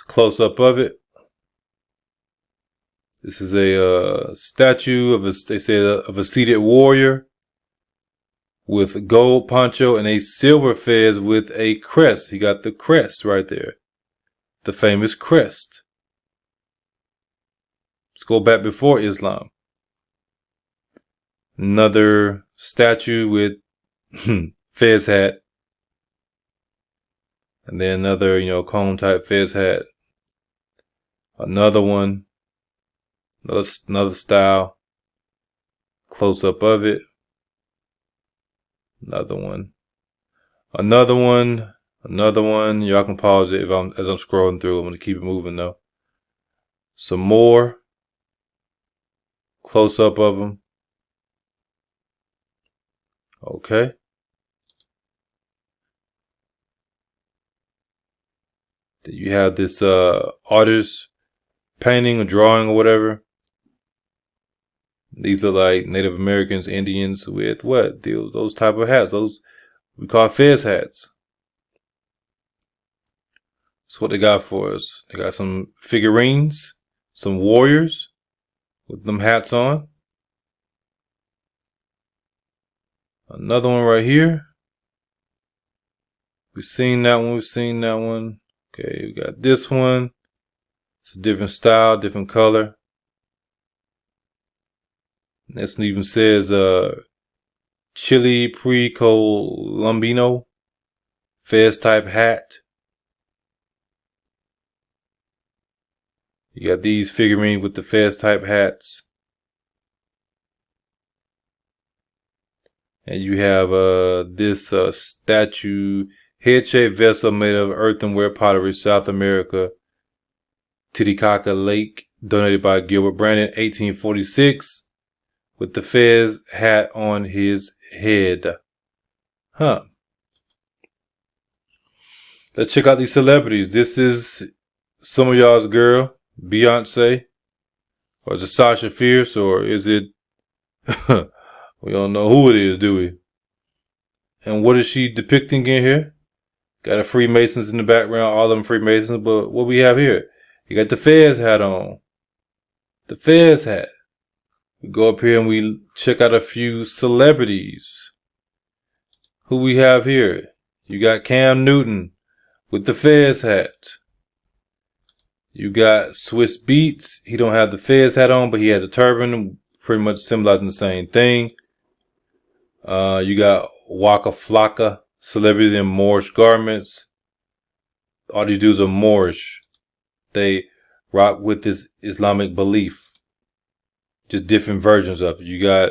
Close up of it. This is a statue of a seated warrior with a gold poncho and a silver fez with a crest. He got the crest right there, the famous crest. Let's go back before Islam. Another statue with fez hat, and then another cone type fez hat. Another one, another style, close up of it. Another one. Y'all can pause it as I'm scrolling through. I'm gonna keep it moving though. Some more close up of them. Okay. Then you have this artist painting or drawing or whatever. These look like Native Americans, Indians with what? Those type of hats. Those we call fez hats. That's what they got for us. They got some figurines, some warriors with them hats on. Another one right here. We've seen that one. Okay, we got this one. It's a different style, different color. This one even says Chile Precolombino Fez type hat. You got these figurines with the Fez type hats. And you have this statue, head-shaped vessel made of earthenware pottery, South America, Titicaca Lake, donated by Gilbert Brandon, 1846, with the Fez hat on his head. Huh. Let's check out these celebrities. This is some of y'all's girl, Beyonce. Or is it Sasha Fierce, or is it... We don't know who it is, do we? And what is she depicting in here? Got a Freemasons in the background, all of them Freemasons, but what we have here? You got the Fez hat on. The Fez hat. We go up here and we check out a few celebrities. Who we have here? You got Cam Newton with the Fez hat. You got Swiss Beats. He don't have the Fez hat on, but he has a turban, pretty much symbolizing the same thing. You got Waka Flocka, celebrities in Moorish garments. All these dudes are Moorish. They rock with this Islamic belief. Just different versions of it. You got,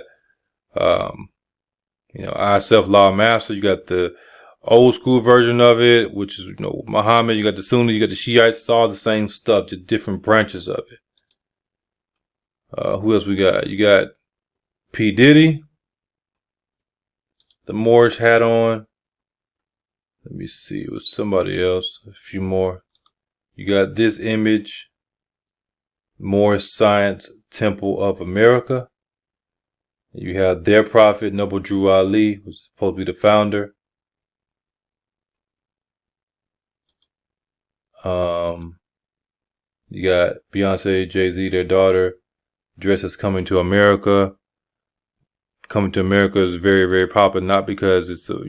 I Self-Law Master. You got the old school version of it, which is, Muhammad. You got the Sunni. You got the Shiites. It's all the same stuff, just different branches of it. Who else we got? You got P. Diddy. The Moorish hat on. Let me see. It was somebody else. A few more. You got this image. Moorish Science Temple of America. You have their prophet, Noble Drew Ali, who's supposed to be the founder. You got Beyonce, Jay-Z, their daughter, dressed as Coming to America. Coming to America is very, very popular, not because it's a,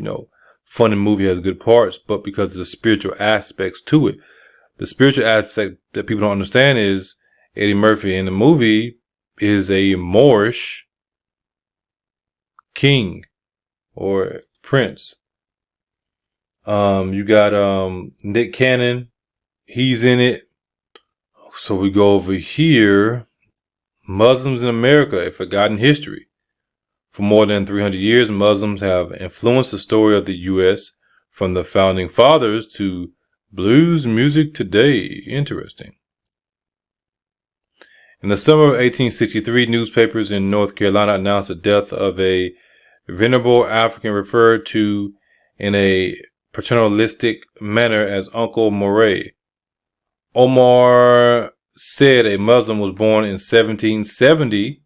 funny movie, has good parts, but because of the spiritual aspects to it. The spiritual aspect that people don't understand is Eddie Murphy in the movie is a Moorish king or prince. You got Nick Cannon, he's in it. So we go over here. Muslims in America, a forgotten history. For more than 300 years, Muslims have influenced the story of the U.S. from the founding fathers to blues music today. Interesting. In the summer of 1863, newspapers in North Carolina announced the death of a venerable African referred to in a paternalistic manner as Uncle Moray. Omar said a Muslim was born in 1770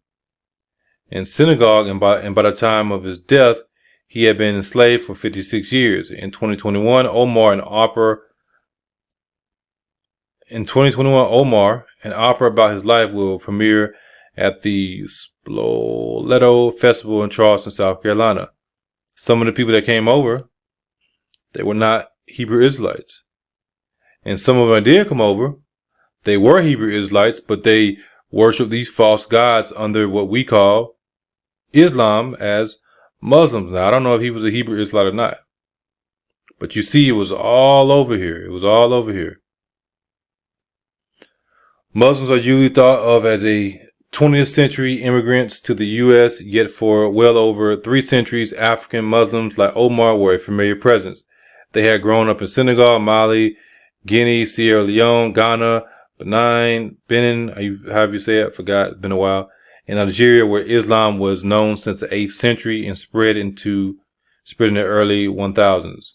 in Senegal, and by the time of his death, he had been enslaved for 56 years. In 2021, Omar, an opera about his life will premiere at the Spoleto Festival in Charleston, South Carolina. Some of the people that came over, they were not Hebrew Israelites. And some of them that did come over, they were Hebrew Israelites, but they worshiped these false gods under what we call Islam as Muslims. Now, I don't know if he was a Hebrew Israelite or not, but you see, it was all over here. It was all over here. Muslims are usually thought of as a 20th century immigrants to the U.S., yet for well over 3 centuries, African Muslims like Omar were a familiar presence. They had grown up in Senegal, Mali, Guinea, Sierra Leone, Ghana, Benin, however you say it, I forgot, it's been a while. In Algeria, where Islam was known since the 8th century and spread in the early 1000s.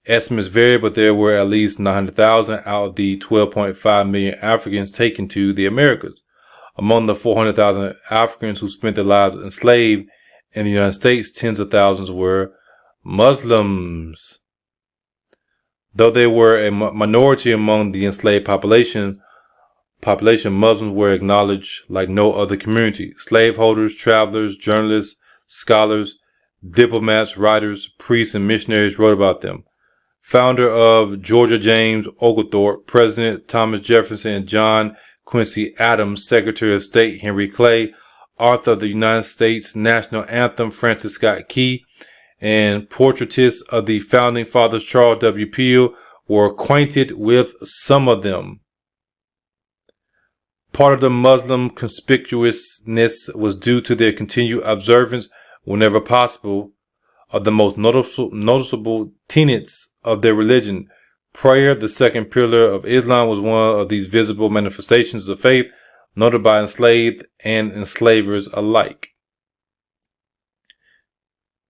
Estimates vary, but there were at least 900,000 out of the 12.5 million Africans taken to the Americas. Among the 400,000 Africans who spent their lives enslaved in the United States, tens of thousands were Muslims. Though they were a minority among the enslaved population, Muslims were acknowledged like no other community. Slaveholders, travelers, journalists, scholars, diplomats, writers, priests, and missionaries wrote about them. Founder of Georgia James Oglethorpe, President Thomas Jefferson, and John Quincy Adams, Secretary of State Henry Clay, author of the United States National Anthem Francis Scott Key, and portraitists of the Founding Fathers Charles W. Peel were acquainted with some of them. Part of the Muslim conspicuousness was due to their continued observance, whenever possible, of the most noticeable tenets of their religion. Prayer, the second pillar of Islam, was one of these visible manifestations of faith, noted by enslaved and enslavers alike.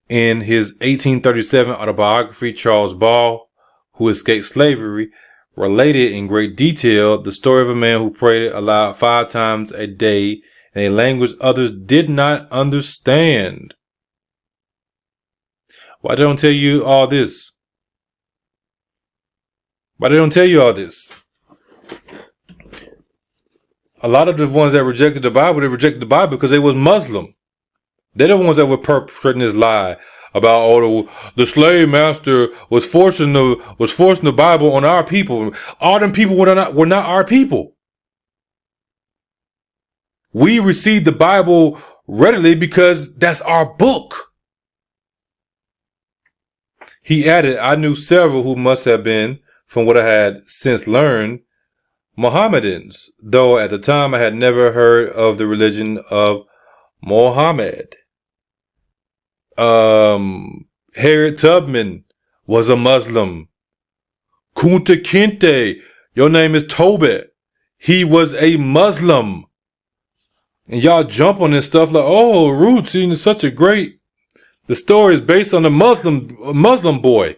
In his 1837 autobiography, Charles Ball, who escaped slavery, related in great detail the story of a man who prayed aloud 5 times a day in a language others did not understand. Why they don't tell you all this? Why they don't tell you all this? A lot of the ones that rejected the Bible, they rejected the Bible because they was Muslim. They're the ones that were perpetrating this lie about the slave master was forcing the Bible on our people. All them people were not our people. We received the Bible readily because that's our book. He added, I knew several who must have been, from what I had since learned, Mohammedans, though at the time I had never heard of the religion of Mohammed. Harriet Tubman was a Muslim. Kunta Kinte, your name is Tobit. He was a Muslim. And y'all jump on this stuff like, oh, Roots is such a great. The story is based on a Muslim boy.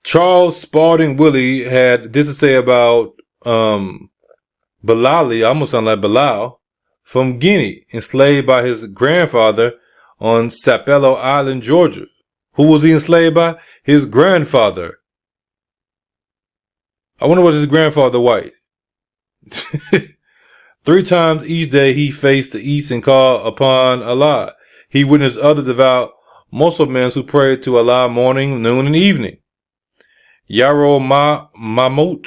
Charles Spalding Willie had this to say about Bilali, I almost sound like Bilal, from Guinea, enslaved by his grandfather on Sapelo Island, Georgia. Who was he enslaved by? His grandfather. I wonder was his grandfather white? 3 times each day he faced the east and called upon Allah. He witnessed other devout Muslims who prayed to Allah morning, noon, and evening. Yaro Mahmoud,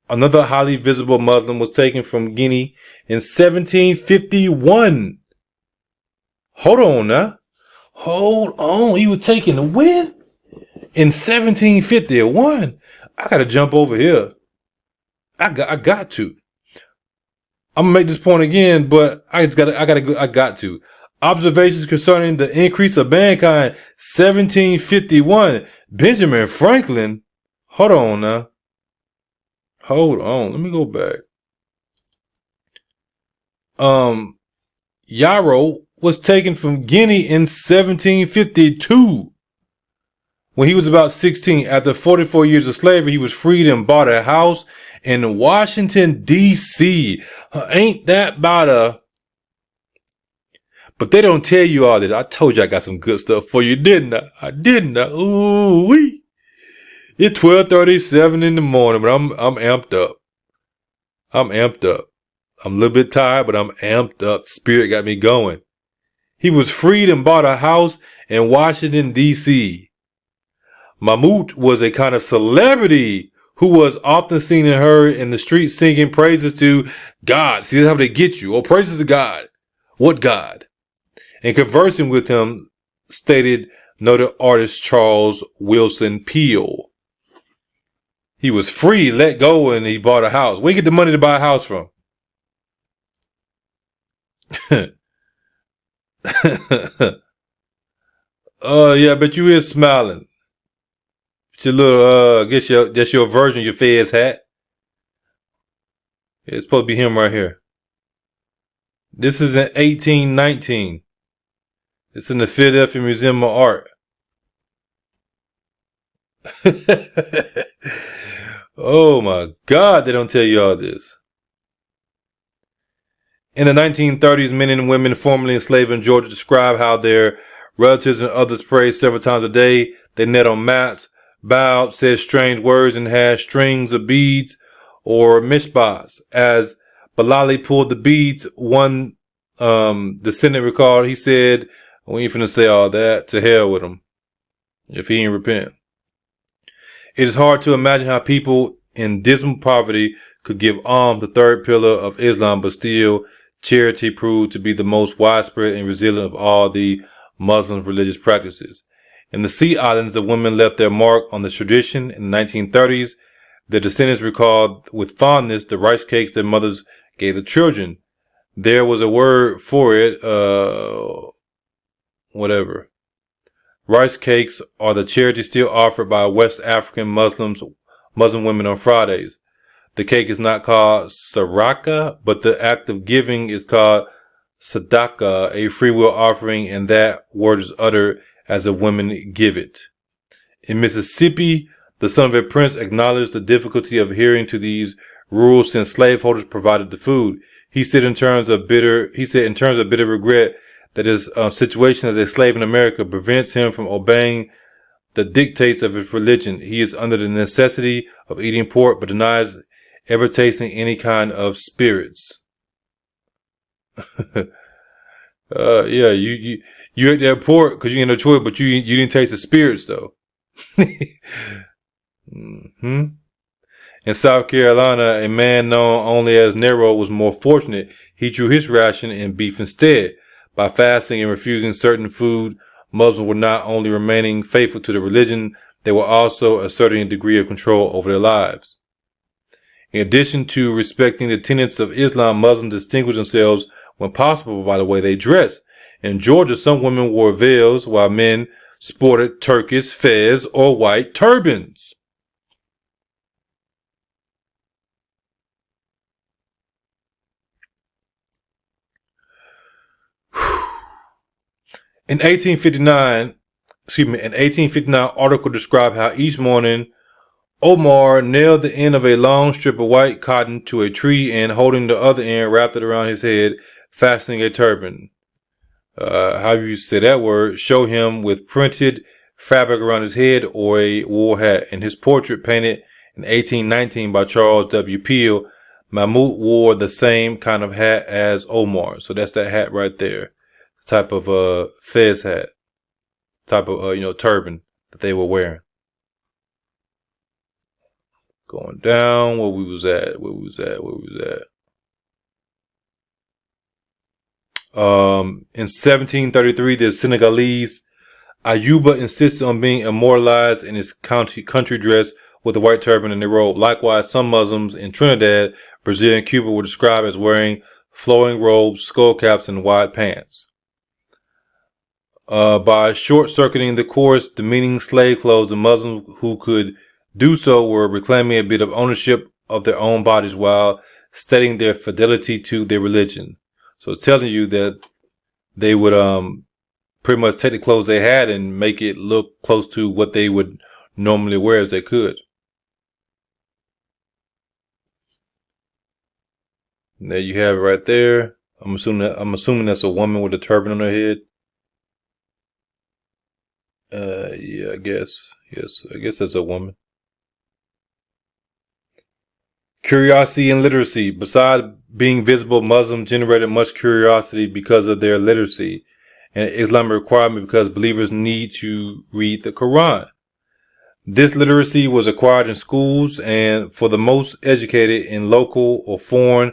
another highly visible Muslim, was taken from Guinea in 1751. Hold on now. Hold on. He was taken when? In 1751. I gotta jump over here. I got to. I'm gonna make this point again, but I got to. Observations concerning the increase of mankind, 1751. Benjamin Franklin. Hold on now. Hold on. Let me go back. Yaro was taken from Guinea in 1752. When he was about 16, after 44 years of slavery, he was freed and bought a house in Washington, D.C. Ain't that about a... But they don't tell you all this. I told you I got some good stuff for you, didn't I? I didn't. Ooh wee. It's 12:37 in the morning, but I'm amped up. I'm amped up. I'm a little bit tired, but I'm amped up. Spirit got me going. He was freed and bought a house in Washington, D.C. Mahmoud was a kind of celebrity who was often seen and heard in the streets singing praises to God. See, that's how they get you. Oh, praises to God. What God? And conversing with him, stated noted artist Charles Wilson Peale. He was free, let go, and he bought a house. Where you get the money to buy a house from? Yeah, but you is smiling. Your little, that's your version of your Fez hat. It's supposed to be him right here. This is in 1819. It's in the Philadelphia Museum of Art. Oh my God, they don't tell you all this. In the 1930s, men and women formerly enslaved in Georgia describe how their relatives and others prayed several times a day. They knelt on mats, bowed, said strange words, and had strings of beads or mishbahs. As Bilali pulled the beads, one descendant recalled, he said, "We ain't finna say all that. To hell with him if he ain't repent." It is hard to imagine how people in dismal poverty could give alms, the third pillar of Islam, but still charity proved to be the most widespread and resilient of all the Muslim religious practices. In the Sea Islands, the women left their mark on the tradition. In the 1930s, their descendants recalled with fondness the rice cakes their mothers gave the children. There was a word for it, whatever. Rice cakes are the charity still offered by West African Muslim women on Fridays. The cake is not called saraka, but the act of giving is called sadaka, a free will offering, and that word is uttered as the women give it. In Mississippi, the son of a prince acknowledged the difficulty of adhering to these rules since slaveholders provided the food. He said in terms of bitter regret that his situation as a slave in America prevents him from obeying the dictates of his religion. He is under the necessity of eating pork, but denies ever tasting any kind of spirits. Yeah, you ate that pork because you ain't no choice, but you didn't taste the spirits though. In South Carolina, a man known only as Nero was more fortunate. He drew his ration in beef instead. By fasting and refusing certain food, Muslims were not only remaining faithful to the religion, they were also asserting a degree of control over their lives. In addition to respecting the tenets of Islam, Muslims distinguished themselves when possible by the way they dressed. In Georgia, some women wore veils while men sported Turkish fez or white turbans. In 1859, article described how each morning Omar nailed the end of a long strip of white cotton to a tree and holding the other end wrapped it around his head, fastening a turban. How do you say that word? Show him with printed fabric around his head or a wool hat, and his portrait painted in 1819 by Charles W. Peel, Mahmoud wore the same kind of hat as Omar. So that's that hat right there. Type of fez hat. Type of turban that they were wearing. Going down where we was at. In 1733, the Senegalese Ayuba insisted on being immortalized in his country dress with a white turban and a robe. Likewise, some Muslims in Trinidad, Brazil, and Cuba were described as wearing flowing robes, skull caps, and wide pants. By short-circuiting the course, demeaning slave clothes, the Muslims who could do so were reclaiming a bit of ownership of their own bodies while stating their fidelity to their religion. So it's telling you that they would pretty much take the clothes they had and make it look close to what they would normally wear as they could. And there you have it right there. I'm assuming that's a woman with a turban on her head. Yeah, I guess. Yes, I guess that's a woman. Curiosity and literacy. Besides being visible, Muslims generated much curiosity because of their literacy, and Islamic requirement because believers need to read the Quran. This literacy was acquired in schools and for the most educated in local or foreign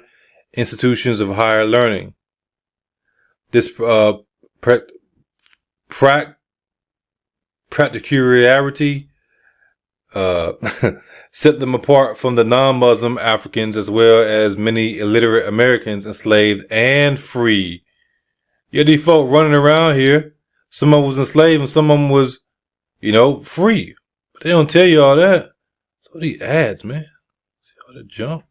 institutions of higher learning. This practicality set them apart from the non-Muslim Africans as well as many illiterate Americans enslaved and free. Yeah, these folk running around here, some of them was enslaved and some of them was, free. But they don't tell you all that. So these ads, man. See all that junk.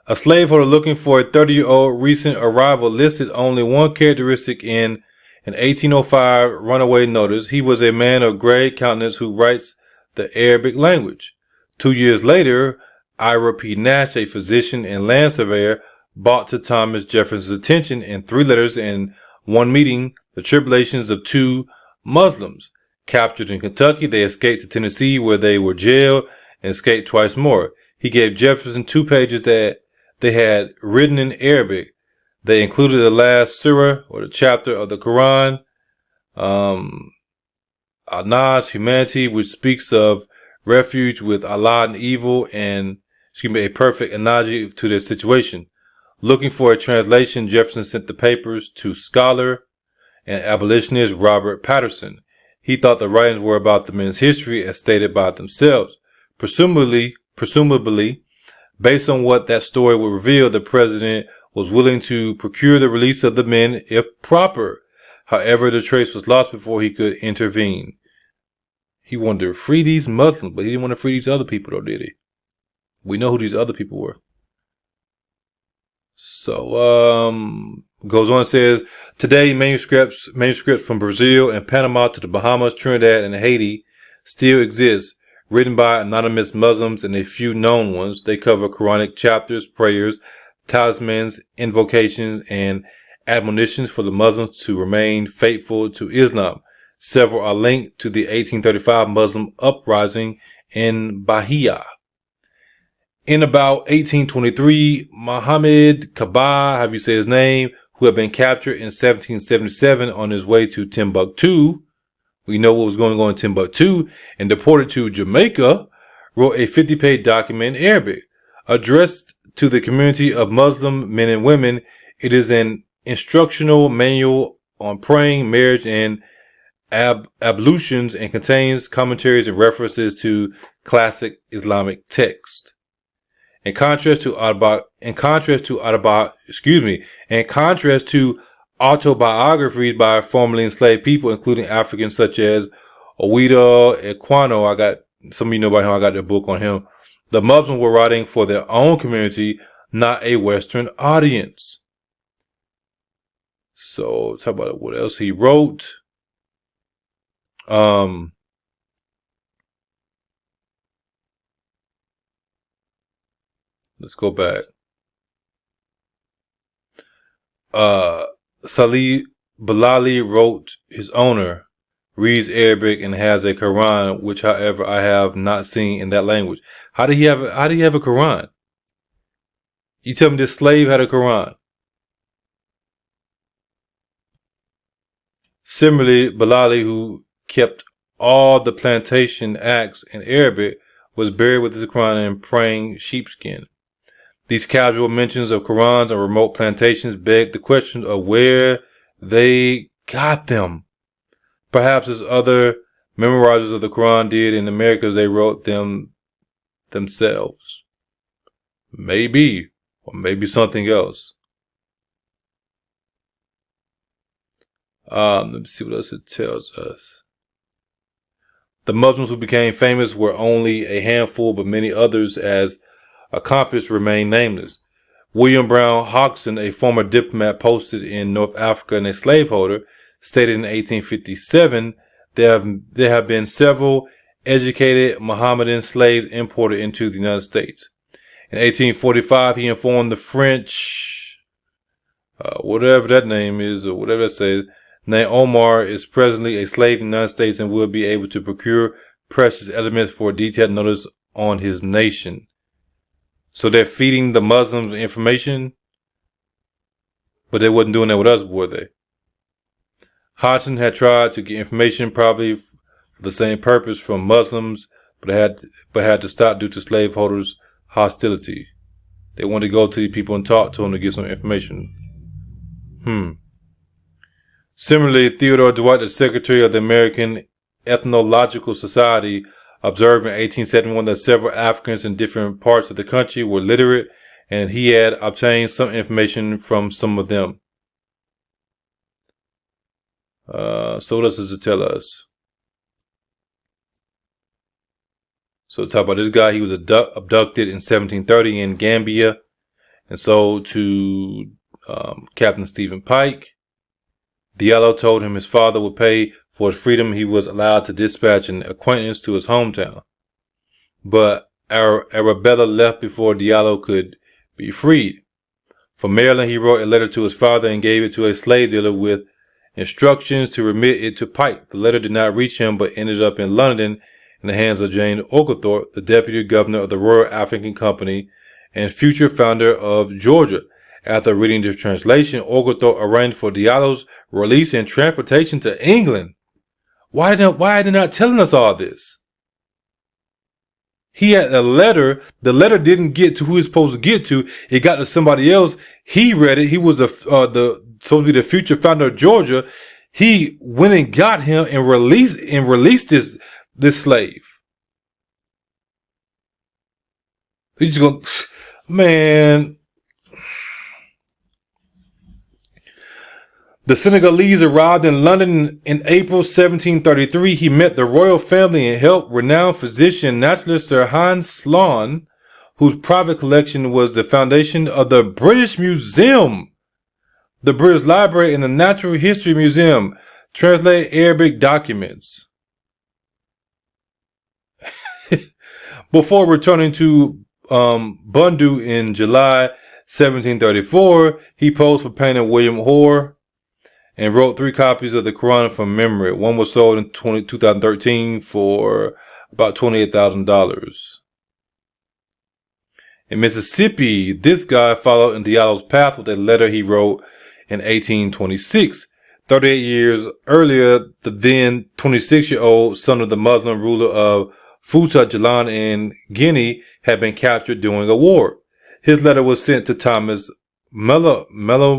A slaveholder looking for a 30-year-old recent arrival listed only one characteristic in an 1805 runaway notice. He was a man of gray countenance who writes the Arabic language. 2 years later, Ira P. Nash, a physician and land surveyor, brought to Thomas Jefferson's attention in 3 letters and one meeting the tribulations of 2 Muslims. Captured in Kentucky, they escaped to Tennessee where they were jailed and escaped twice more. He gave Jefferson 2 pages that they had written in Arabic. They included the last surah or the chapter of the Quran, Al-Nas, humanity, which speaks of refuge with Allah and evil, and a perfect analogy to their situation. Looking for a translation, Jefferson sent the papers to scholar and abolitionist Robert Patterson. He thought the writings were about the men's history as stated by themselves. Presumably, based on what that story would reveal, the president was willing to procure the release of the men if proper. However, the trace was lost before he could intervene. He wanted to free these Muslims, but he didn't want to free these other people, though, did he? We know who these other people were. So, goes on and says, today manuscripts from Brazil and Panama to the Bahamas, Trinidad, and Haiti still exist, written by anonymous Muslims and a few known ones. They cover Quranic chapters, prayers, talismans, invocations, and admonitions for the Muslims to remain faithful to Islam. Several are linked to the 1835 Muslim uprising in Bahia. In about 1823, Muhammad Kaba, however you say his name, who had been captured in 1777 on his way to Timbuktu, we know what was going on in Timbuktu, and deported to Jamaica, wrote a 50-page document in Arabic. Addressed to the community of Muslim men and women, it is an instructional manual on praying, marriage, and ablutions, and contains commentaries and references to classic Islamic texts. In contrast to autobiographies by formerly enslaved people, including Africans such as Owita Ekwano, some of you know about him, I got the book on him. The Muslims were writing for their own community, not a Western audience. So, talk about what else he wrote. Let's go back. Salih Bilali his owner, reads Arabic, and has a Quran, which, however, I have not seen in that language. How did he have a Quran? You tell me this slave had a Quran. Similarly, Bilali, who kept all the plantation acts in Arabic, was buried with his Quran in praying sheepskin. These casual mentions of Qurans on remote plantations beg the question of where they got them. Perhaps as other memorizers of the Quran did in America, they wrote them themselves. Maybe, or maybe something else. Let me see what else it tells us. The Muslims who became famous were only a handful, but many others as accomplished remain nameless. William Brown Hodgson, a former diplomat posted in North Africa and a slaveholder, stated in 1857, there have been several educated Mohammedan slaves imported into the United States. In 1845, he informed the French, whatever that name is, or whatever that says, named Omar is presently a slave in the United States and will be able to procure precious elements for a detailed notice on his nation. So they're feeding the Muslims information, but they wasn't doing that with us, were they? Hodgson had tried to get information, probably for the same purpose, from Muslims, but had to stop due to slaveholders' hostility. They wanted to go to the people and talk to them to get some information. Similarly, Theodore Dwight, the secretary of the American Ethnological Society, observed in 1871 that several Africans in different parts of the country were literate, and he had obtained some information from some of them. So what else does it tell us? So talk about this guy. He was abducted in 1730 in Gambia and sold to Captain Stephen Pike. Diallo told him his father would pay for his freedom. He was allowed to dispatch an acquaintance to his hometown. But Arabella left before Diallo could be freed. From Maryland, he wrote a letter to his father and gave it to a slave dealer with instructions to remit it to Pike. The letter did not reach him, but ended up in London in the hands of Jane Oglethorpe, the deputy governor of the Royal African Company and future founder of Georgia. After reading the translation, Oglethorpe arranged for Diallo's release and transportation to England. Why are they not telling us all this? He had a letter. The letter didn't get to who it's supposed to get to. It got to somebody else. He read it. He was supposed to be the future founder of Georgia. He went and got him and released this slave. He's just going, man. The Senegalese arrived in London in April 1733. He met the royal family and helped renowned physician and naturalist Sir Hans Sloane, whose private collection was the foundation of the British Museum, the British Library, and the Natural History Museum. Translate Arabic documents. Before returning to Bundu in July 1734, he posed for painter William Hoare and wrote 3 copies of the Quran from memory. One was sold in 2013 for about $28,000. In Mississippi, this guy followed in Diallo's path with a letter he wrote in 1826. 38 years earlier, the then 26-year-old son of the Muslim ruler of Futa Jalan in Guinea had been captured during a war. His letter was sent to Thomas Melonai,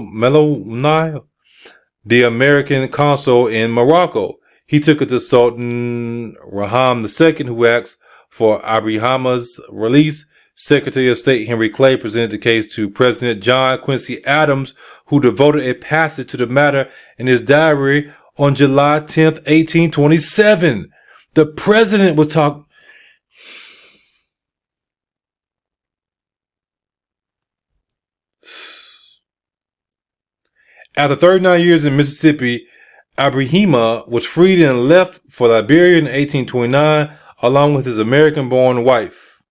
the American consul in Morocco. He took it to Sultan Raham II, who asked for Abrahama's release. Secretary of State Henry Clay presented the case to President John Quincy Adams, who devoted a passage to the matter in his diary on July 10th, 1827. The president was talking. After 39 years in Mississippi, Abrahima was freed and left for Liberia in 1829, along with his American-born wife.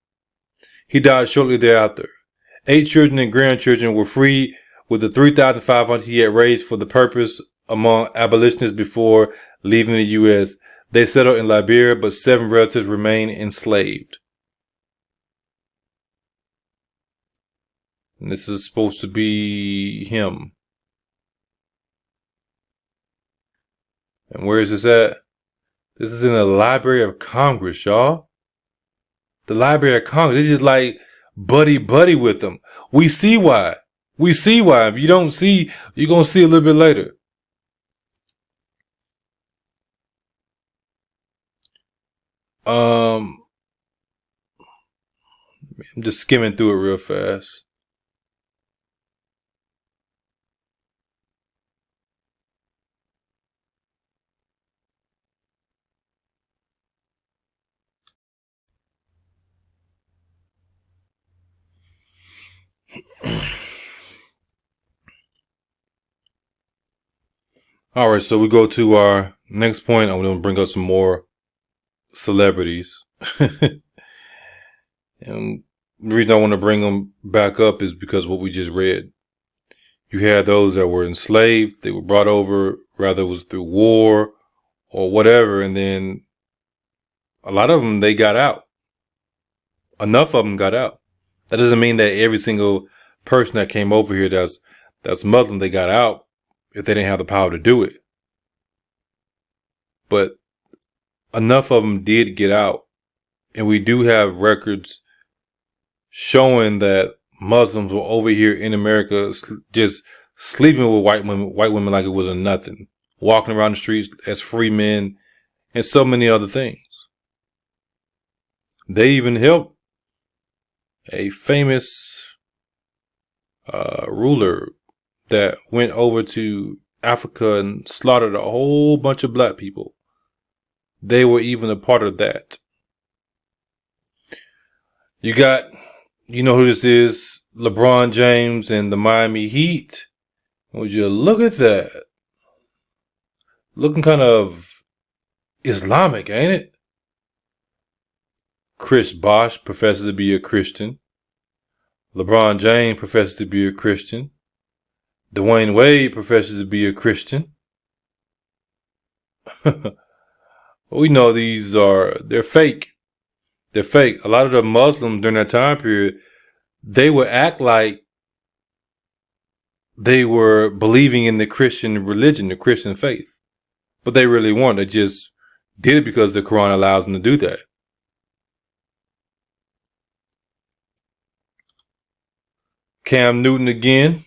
He died shortly thereafter. 8 children and grandchildren were freed with the $3,500 he had raised for the purpose among abolitionists before leaving the U.S. They settled in Liberia, but 7 relatives remain enslaved. And this is supposed to be him. And where is this at? This is in the Library of Congress, y'all. The Library of Congress. It's just like buddy with them. We see why. We see why. If you don't see, you're going to see a little bit later. I'm just skimming through it real fast. All right, so we go to our next point. I'm going to bring up some more celebrities. And the reason I want to bring them back up is because of what we just read. You had those that were enslaved. They were brought over, rather it was through war or whatever. And then a lot of them, they got out. Enough of them got out. That doesn't mean that every single person that came over here that's Muslim, they got out if they didn't have the power to do it. But enough of them did get out. And we do have records showing that Muslims were over here in America just sleeping with white women like it wasn't nothing. Walking around the streets as free men and so many other things. They even helped a famous ruler that went over to Africa and slaughtered a whole bunch of black people. They were even a part of that. You know who this is? LeBron James and the Miami Heat. Would you look at that? Looking kind of Islamic, ain't it? Chris Bosh professes to be a Christian. LeBron James professes to be a Christian. Dwayne Wade professes to be a Christian. We know they're fake. They're fake. A lot of the Muslims during that time period, they would act like they were believing in the Christian religion, the Christian faith. But they really weren't. They just did it because the Quran allows them to do that. Cam Newton again.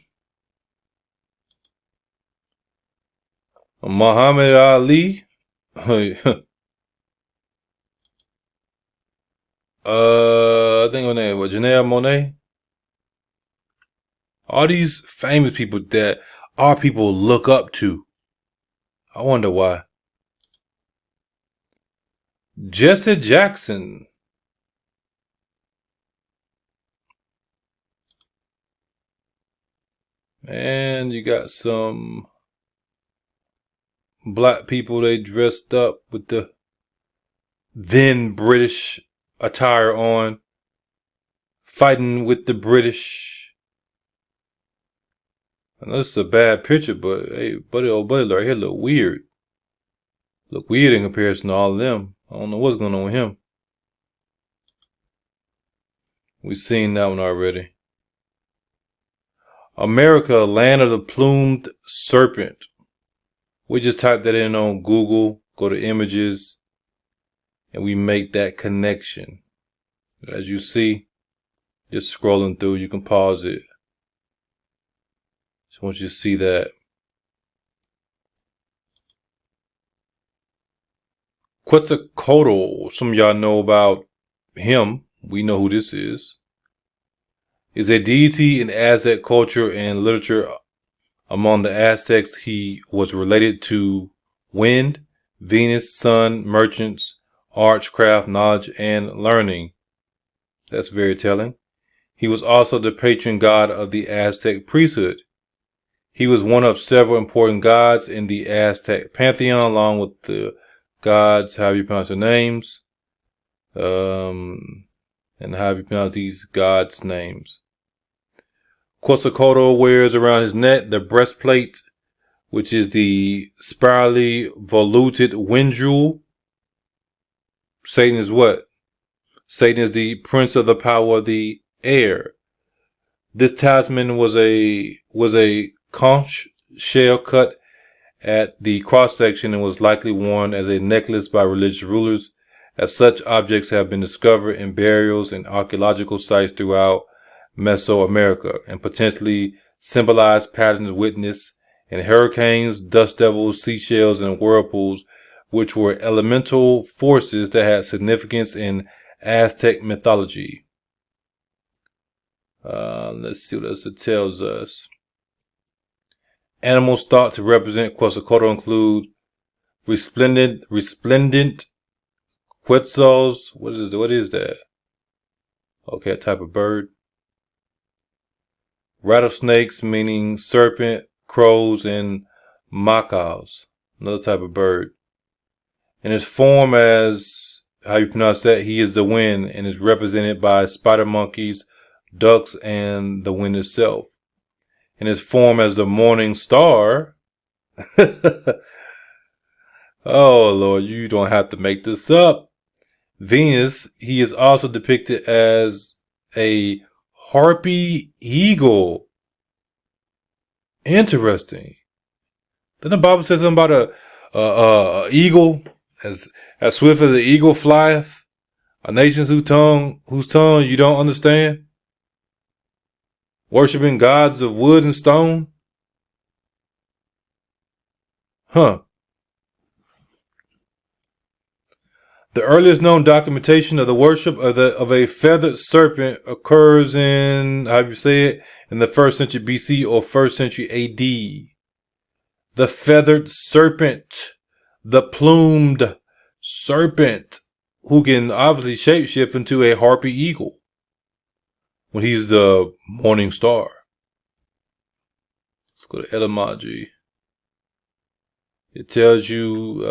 Muhammad Ali. I think her name was Janelle Monáe. All these famous people that our people look up to. I wonder why. Jesse Jackson. And you got some black people, they dressed up with the then British attire on, fighting with the British. I know this is a bad picture, but hey, buddy, old buddy right here look weird. Look weird in comparison to all of them. I don't know what's going on with him. We've seen that one already. America, land of the plumed serpent. We just type that in on Google, go to images, and we make that connection. As you see, just scrolling through, you can pause it. Just want you to see that. Quetzalcoatl, some of y'all know about him. We know who this is a deity in Aztec culture and literature. Among the Aztecs, he was related to wind, Venus, sun, merchants, arts, craft, knowledge, and learning. That's very telling. He was also the patron god of the Aztec priesthood. He was one of several important gods in the Aztec pantheon, along with the gods, however you pronounce their names, and however you pronounce these gods' names. Quetzalcoatl wears around his neck the breastplate, which is the spirally voluted wind jewel, Satan is what? Satan is the prince of the power of the air. This talisman was a conch shell cut at the cross section and was likely worn as a necklace by religious rulers, as such objects have been discovered in burials and archaeological sites throughout Mesoamerica and potentially symbolize patterns witnessed in hurricanes, dust devils, seashells, and whirlpools, which were elemental forces that had significance in Aztec mythology. Let's see what else it tells us. Animals thought to represent Quetzalcoatl include resplendent quetzals. What is that? Okay, a type of bird. Rattlesnakes, meaning serpent, crows, and macaws, another type of bird. In his form as, how you pronounce that, he is the wind and is represented by spider monkeys, ducks, and the wind itself. In his form as the morning star. Oh Lord, you don't have to make this up. Venus, he is also depicted as a harpy eagle. Interesting. Then the Bible says something about a eagle as swift as an eagle flieth, a nation whose tongue you don't understand, worshiping gods of wood and stone. The earliest known documentation of the worship of a feathered serpent occurs in, how do you say it, in the 1st century BC or 1st century AD. The feathered serpent, the plumed serpent, who can obviously shapeshift into a harpy eagle when he's the morning star. Let's go to etymology. It tells you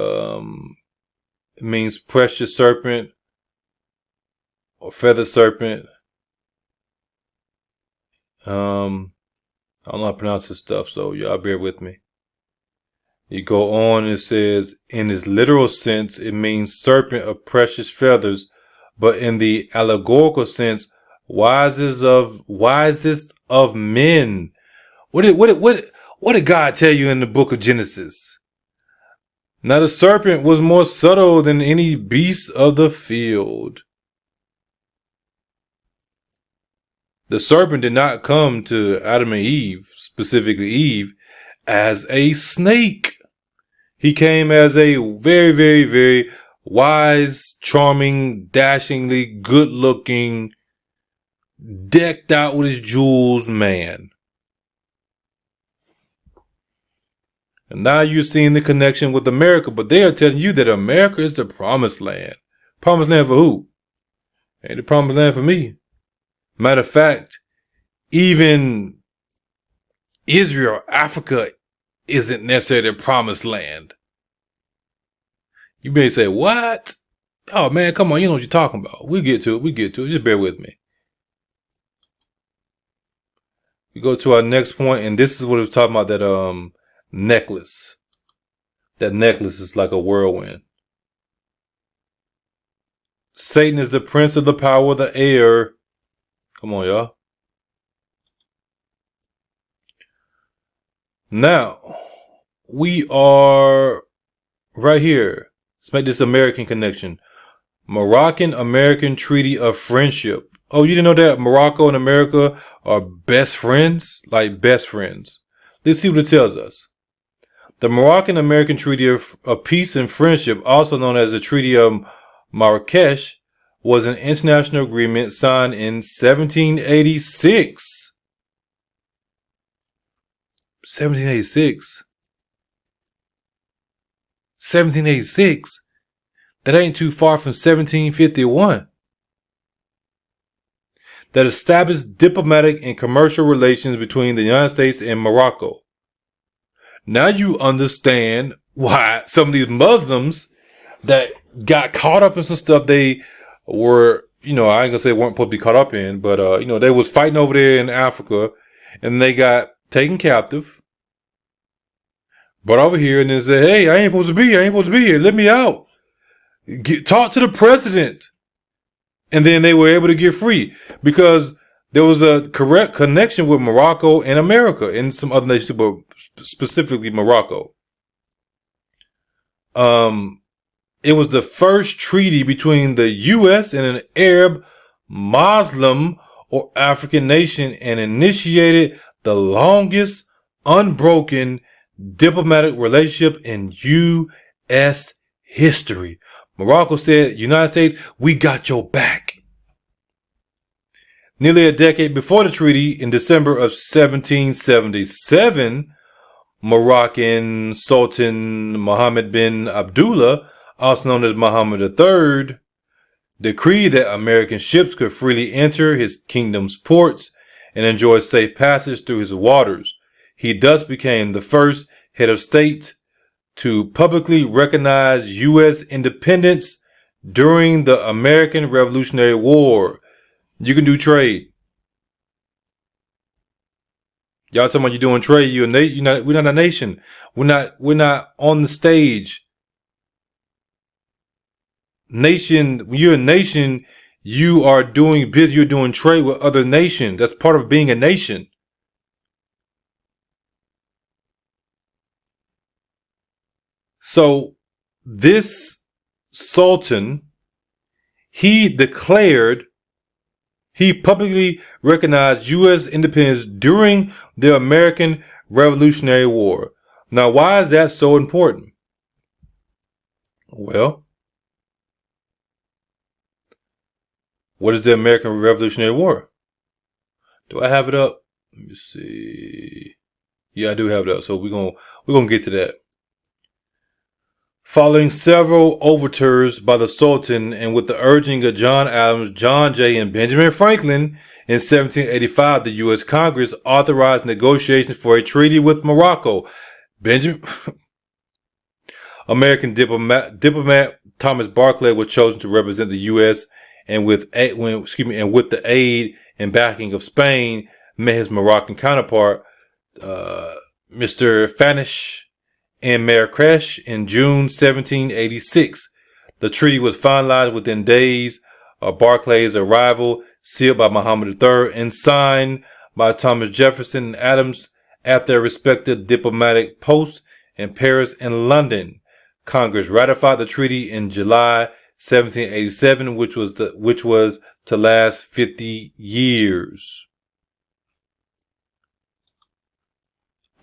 it means precious serpent or feathered serpent. I don't know how to pronounce this stuff, so y'all bear with me. You go on, it says, in its literal sense, it means serpent of precious feathers, but in the allegorical sense, wisest of men. What did God tell you in the book of Genesis? Now the serpent was more subtle than any beast of the field. The serpent did not come to Adam and Eve, specifically Eve, as a snake. He came as a very, very, very wise, charming, dashingly good-looking, decked out with his jewels man. And now you're seeing the connection with America, but they are telling you that America is the promised land. Promised land for who? Ain't the promised land for me. Matter of fact, even Israel, Africa, isn't necessarily the promised land. You may say, what? Oh man, come on, you know what you're talking about. We get to it. Just bear with me. We go to our next point, and this is what it was talking about, that necklace. That necklace is like a whirlwind. Satan is the prince of the power of the air. Come on, y'all. Now, we are right here. Let's make this American connection. Moroccan American Treaty of Friendship. Oh, you didn't know that Morocco and America are best friends? Like best friends. Let's see what it tells us. The Moroccan American Treaty of Peace and Friendship, also known as the Treaty of Marrakesh, was an international agreement signed in 1786. 1786. 1786. That ain't too far from 1751. That established diplomatic and commercial relations between the United States and Morocco. Now you understand why some of these Muslims that got caught up in some stuff they were, I ain't gonna say weren't supposed to be caught up in, but, they was fighting over there in Africa and they got taken captive, brought over here and then said, hey, I ain't supposed to be here. Let me out. Talk to the president. And then they were able to get free because there was a correct connection with Morocco and America and some other nations, but specifically Morocco. It was the first treaty between the U.S. and an Arab, Muslim, or African nation and initiated the longest unbroken diplomatic relationship in U.S. history. Morocco said, United States, we got your back. Nearly a decade before the treaty, in December of 1777, Moroccan Sultan Mohammed bin Abdullah, also known as Muhammad III, decreed that American ships could freely enter his kingdom's ports and enjoy safe passage through his waters. He thus became the first head of state to publicly recognize U.S. independence during the American Revolutionary War. You can do trade. Y'all talking about you doing trade? We're not a nation. We're not on the stage. Nation. When you're a nation, you are doing business. You're doing trade with other nations. That's part of being a nation. So this Sultan, he publicly recognized U.S. independence during the American Revolutionary War. Now, why is that so important? Well, what is the American Revolutionary War? Do I have it up? Let me see. Yeah, I do have it up. So we're gonna get to that. Following several overtures by the Sultan and with the urging of John Adams, John Jay, and Benjamin Franklin, in 1785, the U.S. Congress authorized negotiations for a treaty with Morocco. American diplomat Thomas Barclay was chosen to represent the U.S. and with the aid and backing of Spain, met his Moroccan counterpart, Mr. Fanish in Marrakesh in June 1786. The treaty was finalized within days of Barclay's arrival, sealed by Muhammad III, and signed by Thomas Jefferson and Adams at their respective diplomatic posts in Paris and London. Congress ratified the treaty in July 1787, which was to last 50 years.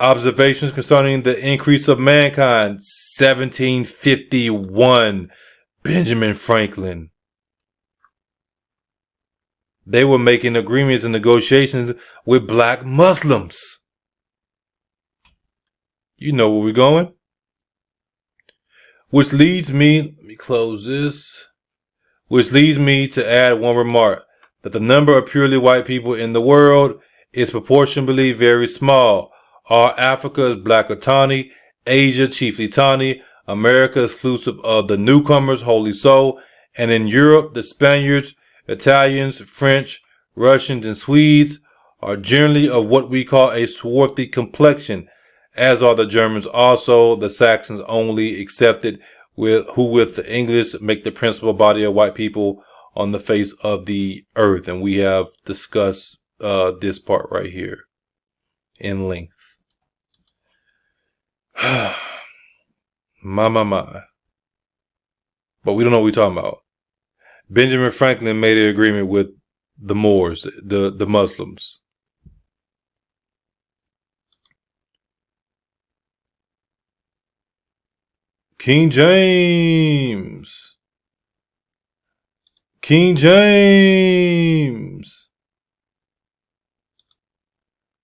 Observations concerning the increase of mankind, 1751, Benjamin Franklin. They were making agreements and negotiations with black Muslims. You know where we're going. Which leads me, let me close this. Which leads me to add one remark, that the number of purely white people in the world is proportionally very small. All Africa is black or tawny, Asia chiefly tawny, America exclusive of the newcomers wholly so, and in Europe the Spaniards, Italians, French, Russians, and Swedes are generally of what we call a swarthy complexion, as are the Germans also, the Saxons only excepted, who with the English make the principal body of white people on the face of the earth. And we have discussed this part right here in length. My. But we don't know what we're talking about. Benjamin Franklin made an agreement with the Moors, the Muslims. King James.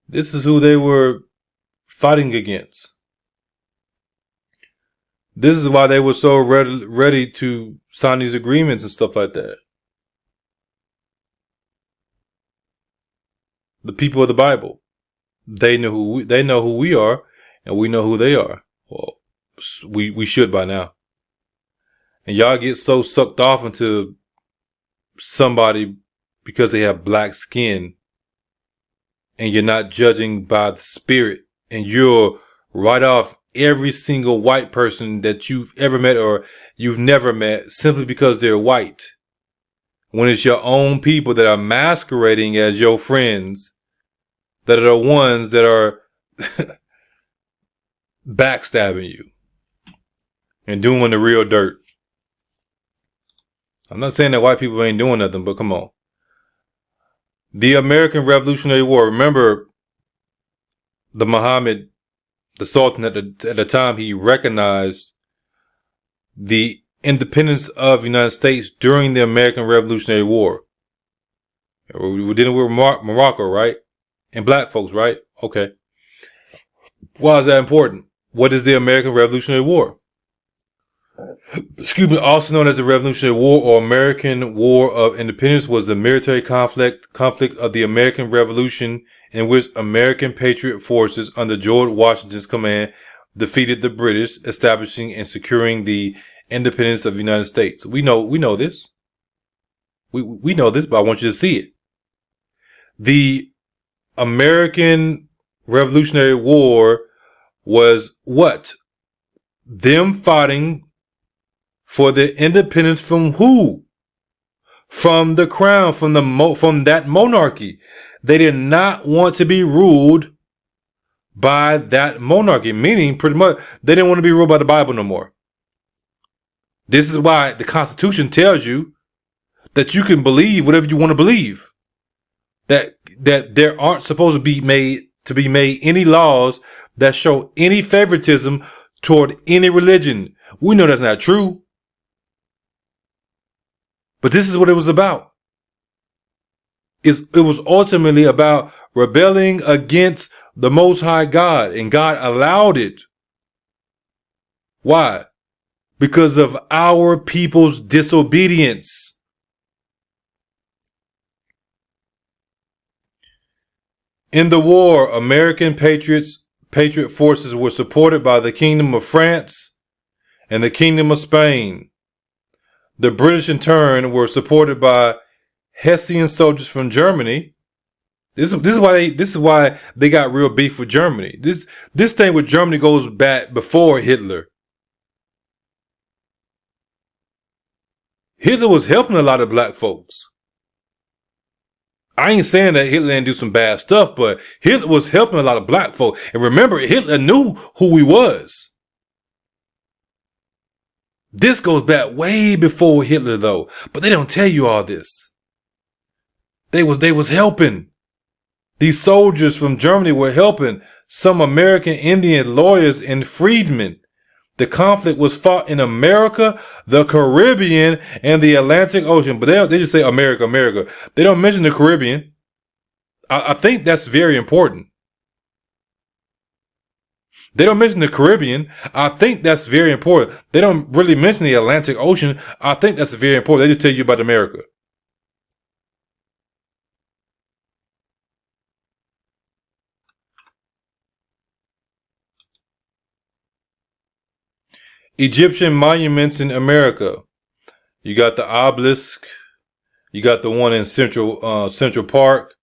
This is who they were fighting against. This is why they were so ready to sign these agreements and stuff like that. The people of the Bible, they know who we are, and we know who they are. Well, we should by now. And y'all get so sucked off into somebody because they have black skin, and you're not judging by the spirit, and you're right off every single white person that you've ever met or you've never met simply because they're white. When it's your own people that are masquerading as your friends, that are the ones that are backstabbing you and doing the real dirt. I'm not saying that white people ain't doing nothing, but come on. The American Revolutionary War. Remember, the Muhammad, the Sultan at the time, he recognized the independence of the United States during the American Revolutionary War. We were dealing with Morocco, right? And black folks, right? Okay. Why is that important? What is the American Revolutionary War? Excuse me, also known as the Revolutionary War or American War of Independence, was the military conflict of the American Revolution in which American patriot forces under George Washington's command defeated the British, establishing and securing the independence of the United States. We know this. We know this, but I want you to see it. The American Revolutionary War was what? Them fighting for the independence from who? From the crown, from that monarchy. They did not want to be ruled by that monarchy, meaning pretty much they didn't want to be ruled by the Bible no more. This is why the Constitution tells you that you can believe whatever you want to believe. That there aren't supposed to be made any laws that show any favoritism toward any religion. We know that's not true. But this is what it was about. It was ultimately about rebelling against the Most High God, and God allowed it. Why? Because of our people's disobedience. In the war, American patriot forces were supported by the Kingdom of France and the Kingdom of Spain. The British, in turn, were supported by Hessian soldiers from Germany. This is why they got real beef with Germany. This thing with Germany goes back before Hitler. Hitler was helping a lot of black folks. I ain't saying that Hitler didn't do some bad stuff, but Hitler was helping a lot of black folk. And remember, Hitler knew who he was. This goes back way before Hitler, though. But they don't tell you all this. They was helping. These soldiers from Germany were helping some American Indian lawyers and freedmen. The conflict was fought in America, the Caribbean, and the Atlantic Ocean. But they just say America, America. They don't mention the Caribbean. I think that's very important. They don't mention the Caribbean. I think that's very important. They don't really mention the Atlantic Ocean. I think that's very important. They just tell you about America. Egyptian monuments in America. You got the obelisk. You got the one in Central Park.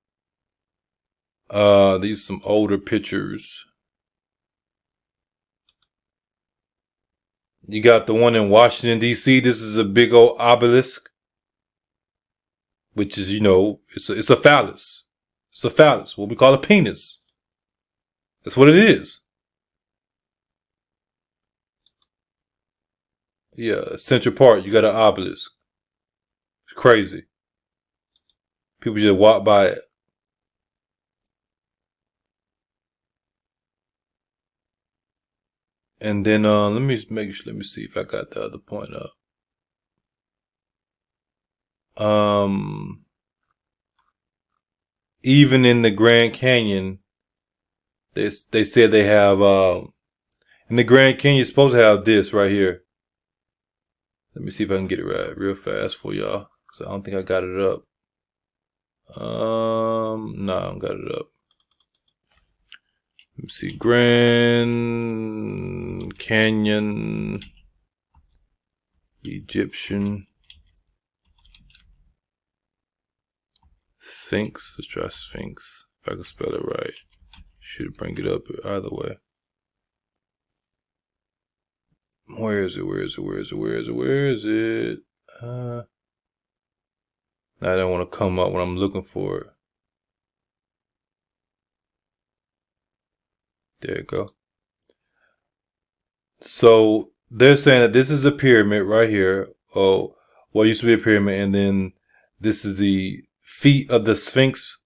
These are some older pictures. You got the one in Washington, D.C. This is a big old obelisk, which is, it's a phallus. It's a phallus, what we call a penis. That's what it is. Yeah, Central Park, you got an obelisk. It's crazy. People just walk by it. And then let me see if I got the other point up. Even in the Grand Canyon, they said they have in the Grand Canyon you're supposed to have this right here. Let me see if I can get it right real fast for y'all, because I don't think I got it up. No, I don't got it up. Let me see. Grand Canyon Egyptian Sphinx. Let's try Sphinx. If I can spell it right. Should bring it up either way. Where is it? Where is it? Where is it? Where is it? Where is it? I don't want to come up when I'm looking for it. There you go. So they're saying that this is a pyramid right here. Oh, what used to be a pyramid, and then this is the feet of the Sphinx,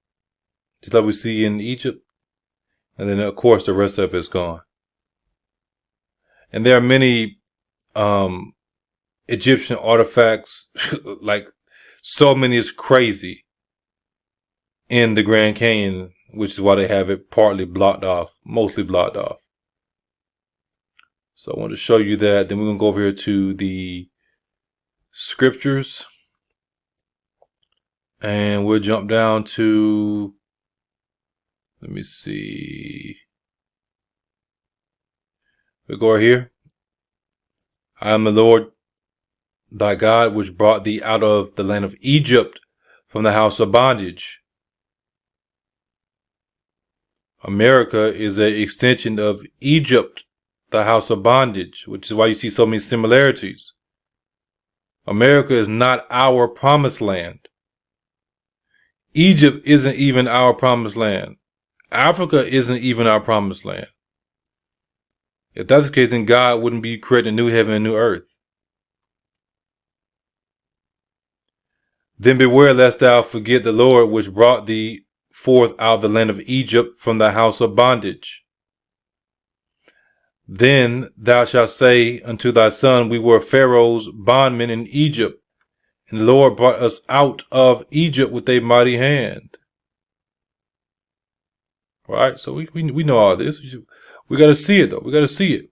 just like we see in Egypt. And then, of course, the rest of it is gone. And there are many Egyptian artifacts, like so many is crazy, in the Grand Canyon, which is why they have it partly blocked off, mostly blocked off. So I want to show you that. Then we're going to go over here to the scriptures. And we'll jump down to, let me see. We'll go right here. I am the Lord thy God, which brought thee out of the land of Egypt from the house of bondage. America is an extension of Egypt, the house of bondage, which is why you see so many similarities. America is not our promised land. Egypt isn't even our promised land. Africa isn't even our promised land. If that's the case, then God wouldn't be creating a new heaven and new earth. Then beware lest thou forget the Lord which brought thee forth out of the land of Egypt from the house of bondage. Then thou shalt say unto thy son, we were Pharaoh's bondmen in Egypt, and the Lord brought us out of Egypt with a mighty hand. Right? So we know all this. We got to see it, though. We got to see it.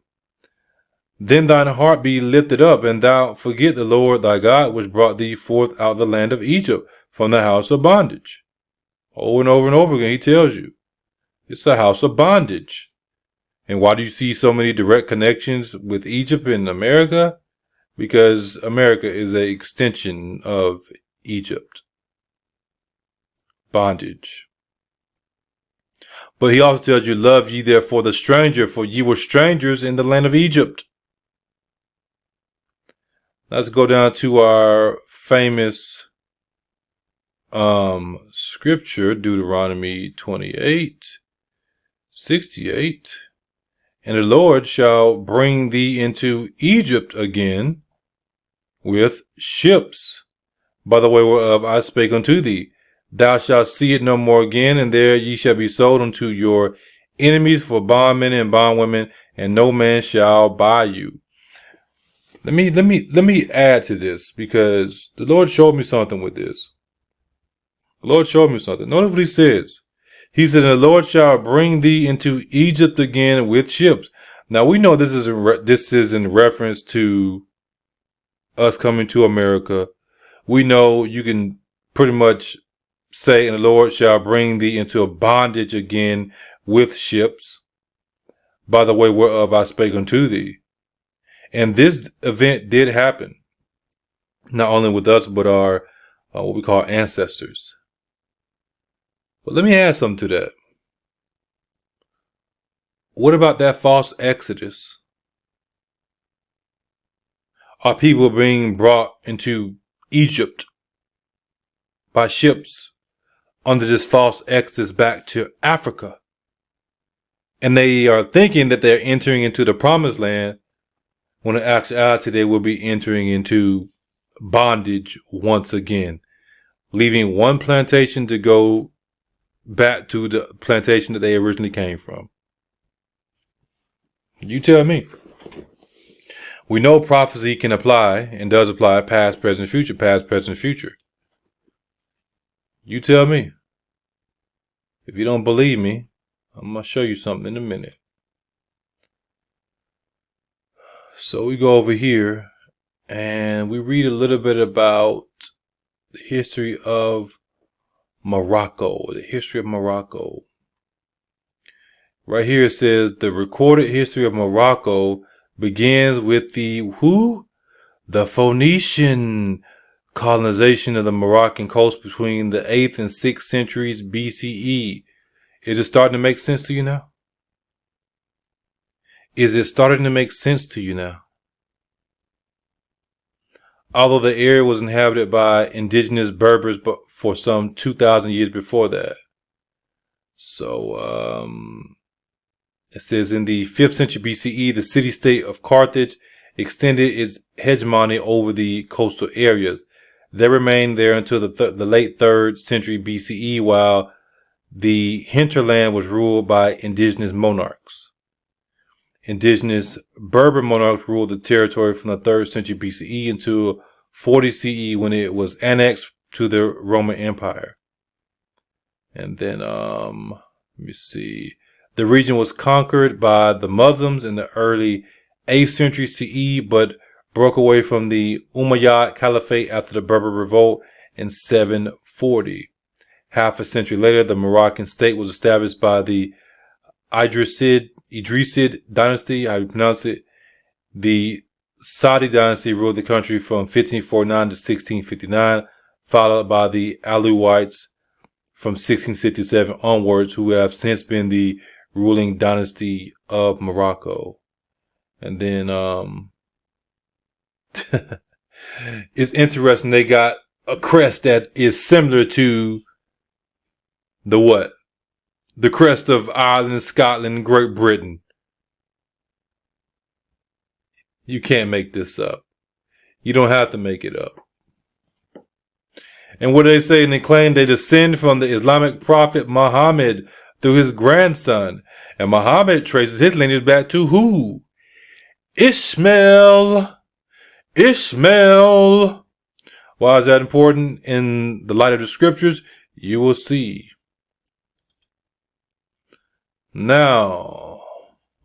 Then thine heart be lifted up, and thou forget the Lord thy God, which brought thee forth out of the land of Egypt from the house of bondage. Over and over and over again, he tells you. It's a house of bondage. And why do you see so many direct connections with Egypt and America? Because America is an extension of Egypt. Bondage. But he also tells you, love ye therefore the stranger, for ye were strangers in the land of Egypt. Let's go down to our famous scripture, Deuteronomy 28:68. And the Lord shall bring thee into Egypt again with ships, by the way whereof I spake unto thee. Thou shalt see it no more again, and there ye shall be sold unto your enemies for bondmen and bondwomen, and no man shall buy you. Let me add to this, because the Lord showed me something with this. The Lord showed me something. Notice what he says. He said, the Lord shall bring thee into Egypt again with ships. Now we know this is in reference to us coming to America. We know you can pretty much say, and the Lord shall bring thee into a bondage again with ships, by the way whereof I spake unto thee. And this event did happen, not only with us, but our what we call ancestors. But let me add something to that. What about that false exodus? Are people being brought into Egypt by ships under this false exodus back to Africa? And they are thinking that they're entering into the promised land, when in actuality they will be entering into bondage once again, leaving one plantation to go back to the plantation that they originally came from. You tell me. We know prophecy can apply and does apply past, present, future, past, present, future. You tell me. If you don't believe me, I'm going to show you something in a minute. So we go over here and we read a little bit about the history of Morocco. The history of Morocco. Right here it says the recorded history of Morocco begins with the who? The Phoenician colonization of the Moroccan coast between the 8th and 6th centuries BCE. Is it starting to make sense to you now? Is it starting to make sense to you now? although the area was inhabited by indigenous Berbers but for some 2,000 years before that. So it says in the 5th century BCE, the city-state of Carthage extended its hegemony over the coastal areas. They remained there until the late 3rd century BCE, while the hinterland was ruled by indigenous monarchs. Indigenous Berber monarchs ruled the territory from the 3rd century BCE until 40 CE, when it was annexed to the Roman Empire. And then, let me see. The region was conquered by the Muslims in the early 8th century CE, but broke away from the Umayyad Caliphate after the Berber Revolt in 740. Half a century later, the Moroccan state was established by the Idrisid dynasty, how you pronounce it. The Saudi dynasty ruled the country from 1549 to 1659, followed by the Alawite from 1667 onwards, who have since been the ruling dynasty of Morocco. And then it's interesting, they got a crest that is similar to the what? The crest of Ireland, Scotland, Great Britain. You can't make this up. You don't have to make it up. And what they say, and they claim they descend from the Islamic prophet Muhammad through his grandson. And Muhammad traces his lineage back to who? Ishmael. Ishmael. Why is that important in the light of the scriptures? You will see. Now,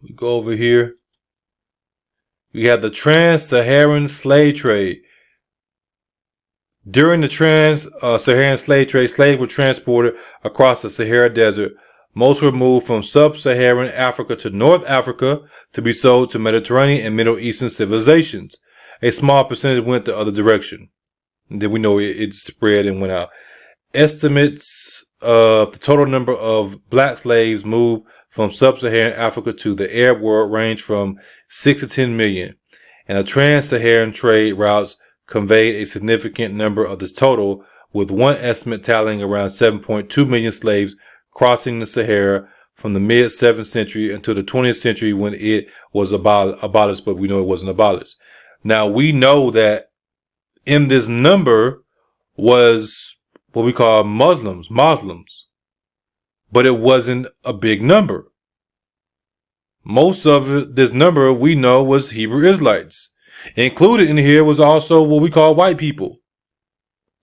we go over here. We have the trans-Saharan slave trade. During the trans-Saharan slave trade, slaves were transported across the Sahara Desert. Most were moved from sub-Saharan Africa to North Africa to be sold to Mediterranean and Middle Eastern civilizations. A small percentage went the other direction. And then we know it spread and went out. Estimates of the total number of black slaves moved from sub-Saharan Africa to the Arab world range from 6 to 10 million. And the trans-Saharan trade routes conveyed a significant number of this total, with one estimate tallying around 7.2 million slaves crossing the Sahara from the mid-7th century until the 20th century, when it was abolished, but we know it wasn't abolished. Now, we know that in this number was what we call Muslims, but it wasn't a big number. Most of this number we know was Hebrew Israelites. Included in here was also what we call white people.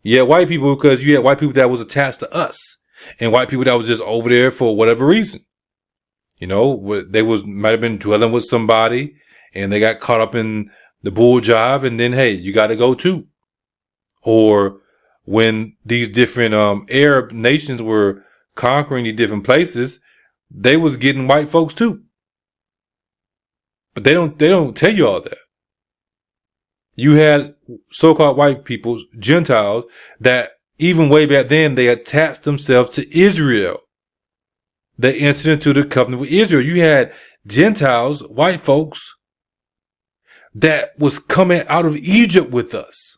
Yeah, white people, because you had white people that was attached to us, and white people that was just over there for whatever reason. You know, they might have been dwelling with somebody, and they got caught up in the bull jive, and then hey, you got to go too. Or when these different Arab nations were conquering these different places, they was getting white folks too. But they don't tell you all that. You had so-called white people, Gentiles, that even way back then, they attached themselves to Israel. They entered into the covenant with Israel. You had Gentiles, white folks, that was coming out of Egypt with us.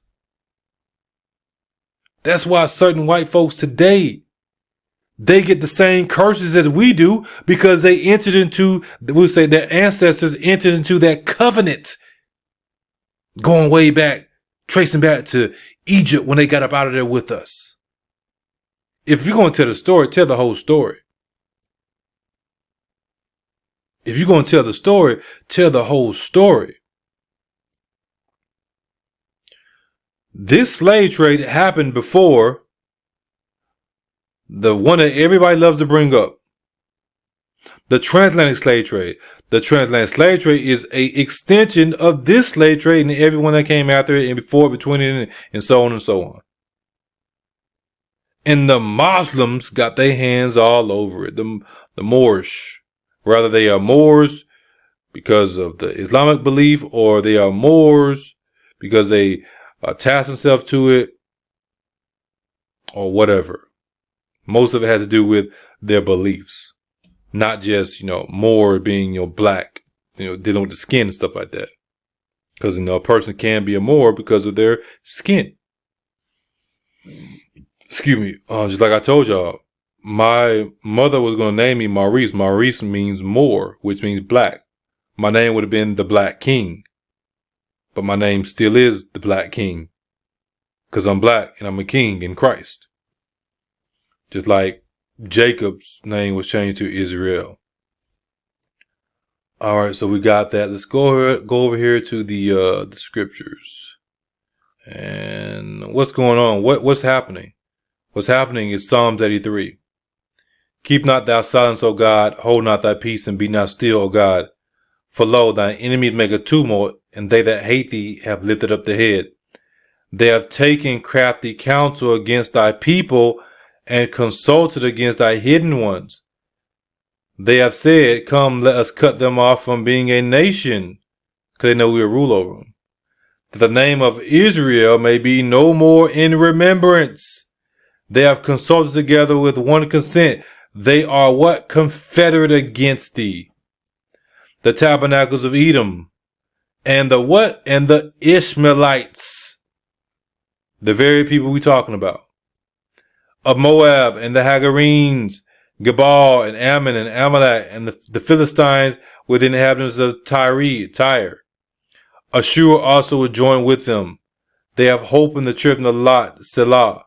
That's why certain white folks today, they get the same curses as we do, because they entered into, we'll say their ancestors entered into that covenant. Going way back, tracing back to Egypt when they got up out of there with us. If you're going to tell the story, tell the whole story. If you're going to tell the story, tell the whole story. This slave trade happened before the one that everybody loves to bring up. The transatlantic slave trade. The transatlantic slave trade is a extension of this slave trade and everyone that came after it and before, between it, and so on and so on. And the Muslims got their hands all over it. The Moorish. Whether they are Moors because of the Islamic belief, or they are Moors because they attach themselves to it, or whatever. Most of it has to do with their beliefs. Not just, Moor being, black, dealing with the skin and stuff like that. Because, a person can be a Moor because of their skin. Excuse me. Just like I told y'all, my mother was going to name me Maurice. Maurice means Moor, which means black. My name would have been the Black King. But my name still is the Black King. Because I'm black and I'm a king in Christ. Just like Jacob's name was changed to Israel. All right, so we got that. Let's go over here to the scriptures. And what's going on? What's happening? What's happening is Psalms 83. Keep not thou silence, O God, hold not thy peace, and be not still, O God. For lo, thine enemies make a tumult, and they that hate thee have lifted up the head. They have taken crafty counsel against thy people, and consulted against thy hidden ones. They have said, come, let us cut them off from being a nation, because they know we will rule over them. That the name of Israel may be no more in remembrance. They have consulted together with one consent. They are what? Confederate against thee. The tabernacles of Edom. And the what? And the Ishmaelites. The very people we talking about. Of Moab and the Hagarenes. Gebal and Ammon and Amalek and the Philistines with the inhabitants of Tyre. Ashur also will join with them. They have hope in the children of Lot, Selah.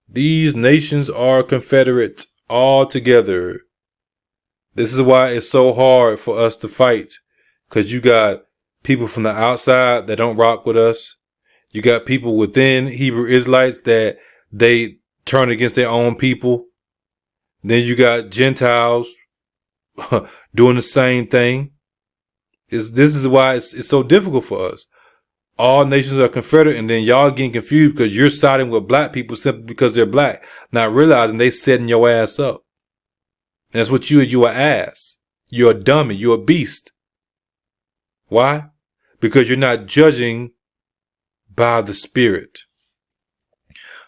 These nations are confederate all together. This is why it's so hard for us to fight. Because you got people from the outside that don't rock with us. You got people within Hebrew Israelites that they turn against their own people. Then you got Gentiles doing the same thing. This is why it's so difficult for us. All nations are confederate, and then y'all getting confused because you're siding with black people simply because they're black, not realizing they setting your ass up. And that's what you're an ass. You're a dummy. You're a beast. Why? Because you're not judging by the Spirit.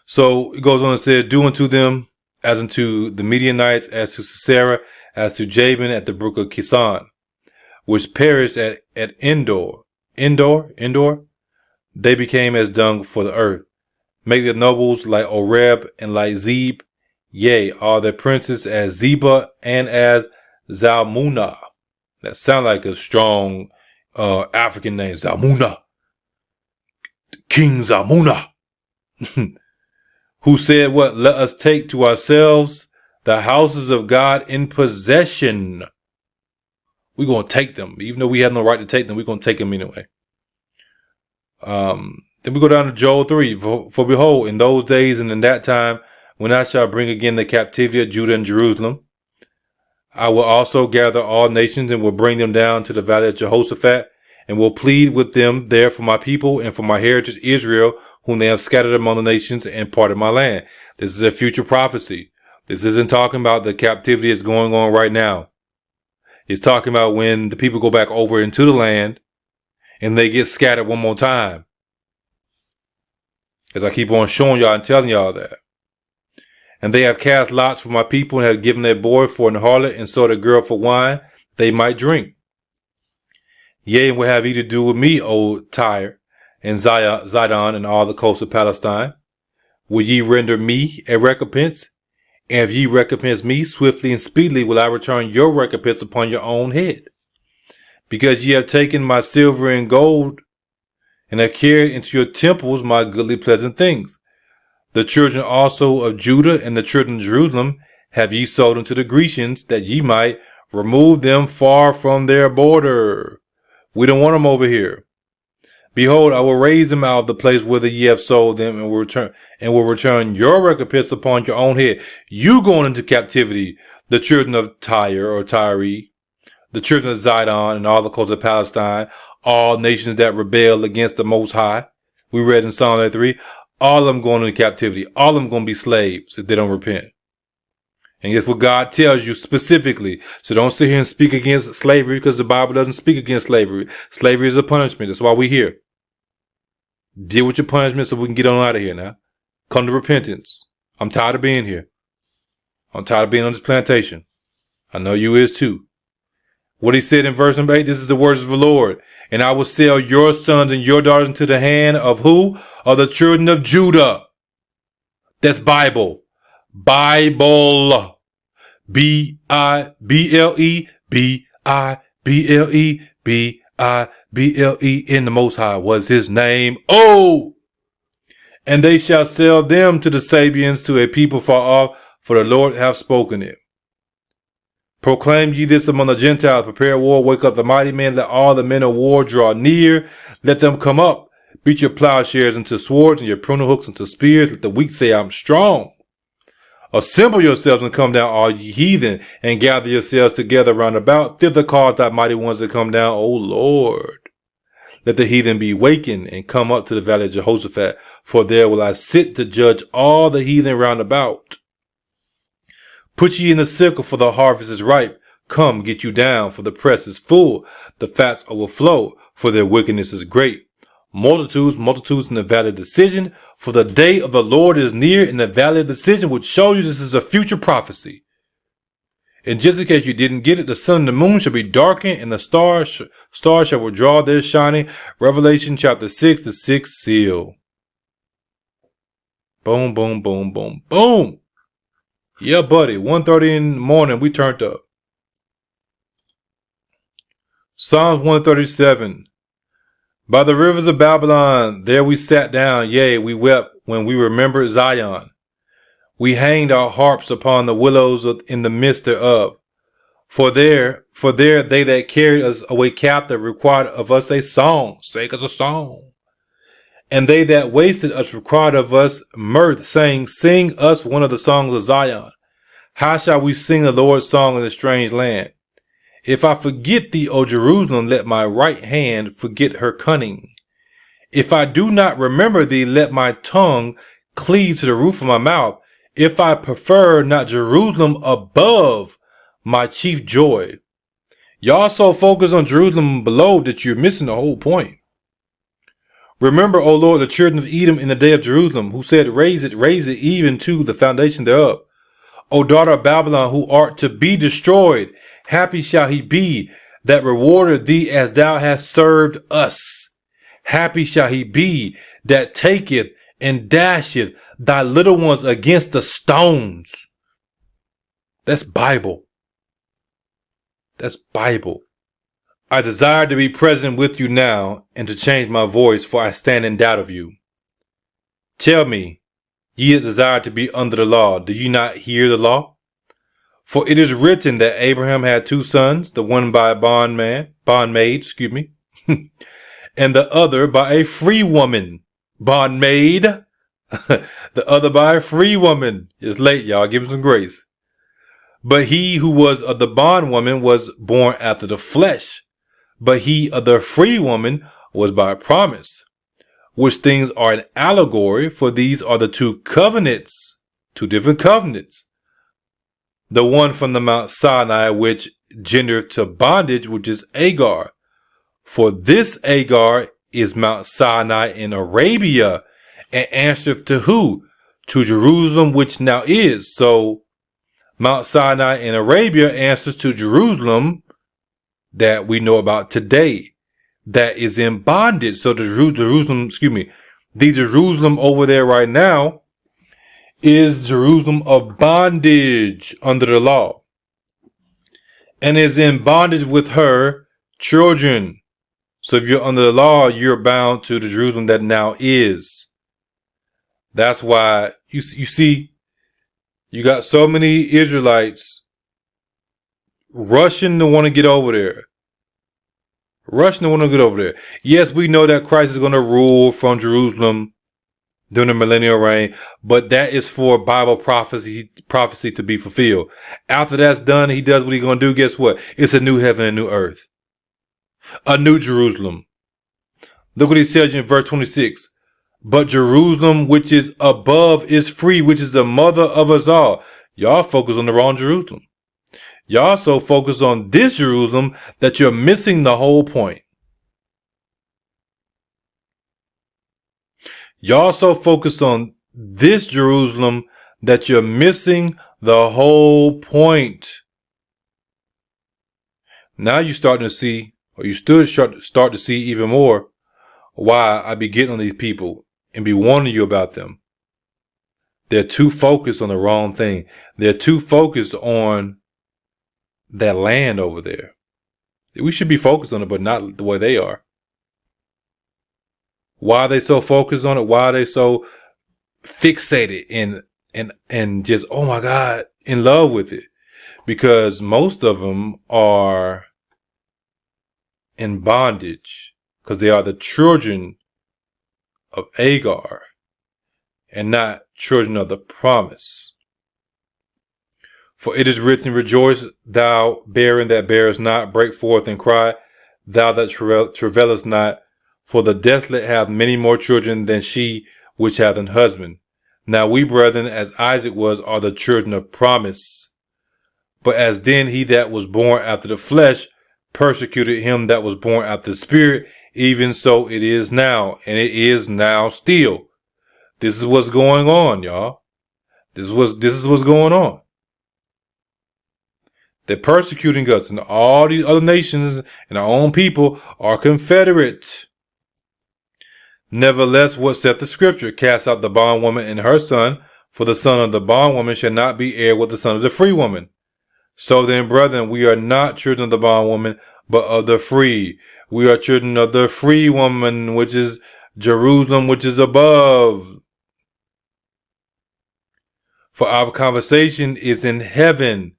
So it goes on and says, do unto them as unto the Midianites, as to Sisera, as to Jabin at the brook of Kison, which perished at Endor. Endor? They became as dung for the earth. Make their nobles like Oreb and like Zeb. Yea, all their princes as Zeba and as Zalmunna. That sounds like a strong African name. Zalmunna. King Zalmunna. Who said what? Let us take to ourselves the houses of God in possession. We're going to take them. Even though we have no right to take them, we're going to take them anyway. Then we go down to Joel 3. For behold, in those days and in that time, when I shall bring again the captivity of Judah and Jerusalem, I will also gather all nations and will bring them down to the valley of Jehoshaphat, and will plead with them there for my people and for my heritage Israel, whom they have scattered among the nations and parted my land. This is a future prophecy. This isn't talking about the captivity that's going on right now. It's talking about when the people go back over into the land and they get scattered one more time. As I keep on showing y'all and telling y'all that. And they have cast lots for my people and have given their boy for an harlot and sold a girl for wine, they might drink. Yea, and what have ye to do with me, O Tyre, and Zidon, and all the coasts of Palestine? Will ye render me a recompense? And if ye recompense me, swiftly and speedily will I return your recompense upon your own head. Because ye have taken my silver and gold, and have carried into your temples my goodly pleasant things. The children also of Judah and the children of Jerusalem have ye sold unto the Grecians, that ye might remove them far from their border. We don't want them over here. Behold, I will raise them out of the place whither ye have sold them, and will return your recompense upon your own head. You going into captivity, the children of Tyre or Tyre, the children of Zidon and all the coasts of Palestine, all nations that rebel against the Most High. We read in Psalm 3, all of them going into captivity. All of them going to be slaves if they don't repent. And guess what God tells you specifically. So don't sit here and speak against slavery, because the Bible doesn't speak against slavery. Slavery is a punishment. That's why we're here. Deal with your punishment so we can get on out of here now. Come to repentance. I'm tired of being here. I'm tired of being on this plantation. I know you is too. What he said in verse number 8, this is the words of the Lord. And I will sell your sons and your daughters into the hand of who? Of the children of Judah. That's Bible. Bible. B-I-B-L-E. B-I-B-L-E. B-I-B-L-E. In the Most High was his name. Oh! And they shall sell them to the Sabians, to a people far off, for the Lord hath spoken it. Proclaim ye this among the Gentiles, prepare war, wake up the mighty men, let all the men of war draw near, let them come up, beat your plowshares into swords and your pruning hooks into spears, let the weak say, I'm strong. Assemble yourselves and come down, all ye heathen, and gather yourselves together round about, thither cause thy mighty ones to come down, O Lord. Let the heathen be wakened and come up to the valley of Jehoshaphat, for there will I sit to judge all the heathen round about. Put ye in the sickle, for the harvest is ripe. Come, get you down, for the press is full. The fats overflow, for their wickedness is great. Multitudes, multitudes in the valley of decision, for the day of the Lord is near in the valley of decision, which shows you this is a future prophecy. And just in case you didn't get it, the sun and the moon shall be darkened, and the stars shall withdraw their shining. Revelation chapter 6, the sixth seal. Boom, boom, boom, boom, boom. Yeah, buddy. 1:30 in the morning, we turned up. Psalms 137. By the rivers of Babylon, there we sat down. Yea, we wept when we remembered Zion. We hanged our harps upon the willows in the midst thereof. For there they that carried us away captive required of us a song. Sing us a song. And they that wasted us required of us mirth, saying, sing us one of the songs of Zion. How shall we sing the Lord's song in a strange land? If I forget thee, O Jerusalem, let my right hand forget her cunning. If I do not remember thee, let my tongue cleave to the roof of my mouth. If I prefer not Jerusalem above my chief joy. Y'all so focused on Jerusalem below that you're missing the whole point. Remember, O Lord, the children of Edom in the day of Jerusalem, who said, raise it even to the foundation thereof. O daughter of Babylon, who art to be destroyed, happy shall he be that rewarded thee as thou hast served us. Happy shall he be that taketh and dasheth thy little ones against the stones. That's Bible. That's Bible. I desire to be present with you now and to change my voice, for I stand in doubt of you. Tell me, ye that desire to be under the law, do ye not hear the law? For it is written that Abraham had two sons, the one by a bondmaid, and the other by a free woman. Bondmaid, the other by a free woman. It's late, y'all. Give him some grace. But he who was of the bondwoman was born after the flesh. But he of the free woman was by promise, which things are an allegory, for these are the two covenants, two different covenants. The one from the Mount Sinai, which gendereth to bondage, which is Hagar. For this Hagar is Mount Sinai in Arabia, and answereth to who? To Jerusalem, which now is. So Mount Sinai in Arabia answers to Jerusalem, that we know about today, that is in bondage. So the Jerusalem over there right now is Jerusalem of bondage under the law, and is in bondage with her children. So if you're under the law, you're bound to the Jerusalem that now is. That's why you see, you got so many Israelites rushing to want to get over there. Yes, we know that Christ is going to rule from Jerusalem during the millennial reign, but that is for Bible prophecy to be fulfilled. After that's done, he does what he's going to do. Guess what? It's a new heaven and new earth. A new Jerusalem. Look what he says in verse 26. But Jerusalem, which is above, is free, which is the mother of us all. Y'all focus on the wrong Jerusalem. Y'all so focus on this Jerusalem that you're missing the whole point. Y'all so focused on this Jerusalem that you're missing the whole point. Now you're starting to see, or you still start to see even more why I be getting on these people and be warning you about them. They're too focused on the wrong thing. They're too focused on that land over there. We should be focused on it, but not the way they are. Why are they so focused on it? Why are they so fixated and just, oh my God, in love with it? Because most of them are in bondage because they are the children of Hagar and not children of the promise. For it is written, rejoice, thou barren that bearest not, break forth and cry, thou that travailest not, for the desolate hath many more children than she which hath an husband. Now we, brethren, as Isaac was, are the children of promise. But as then he that was born after the flesh persecuted him that was born after the spirit, even so it is now, and it is now still. This is what's going on, y'all. This is what's going on. They're persecuting us, and all these other nations and our own people are confederate. Nevertheless, what saith the scripture? Cast out the bondwoman and her son, for the son of the bondwoman shall not be heir with the son of the free woman. So then, brethren, we are not children of the bondwoman, but of the free. We are children of the free woman, which is Jerusalem, which is above. For our conversation is in heaven,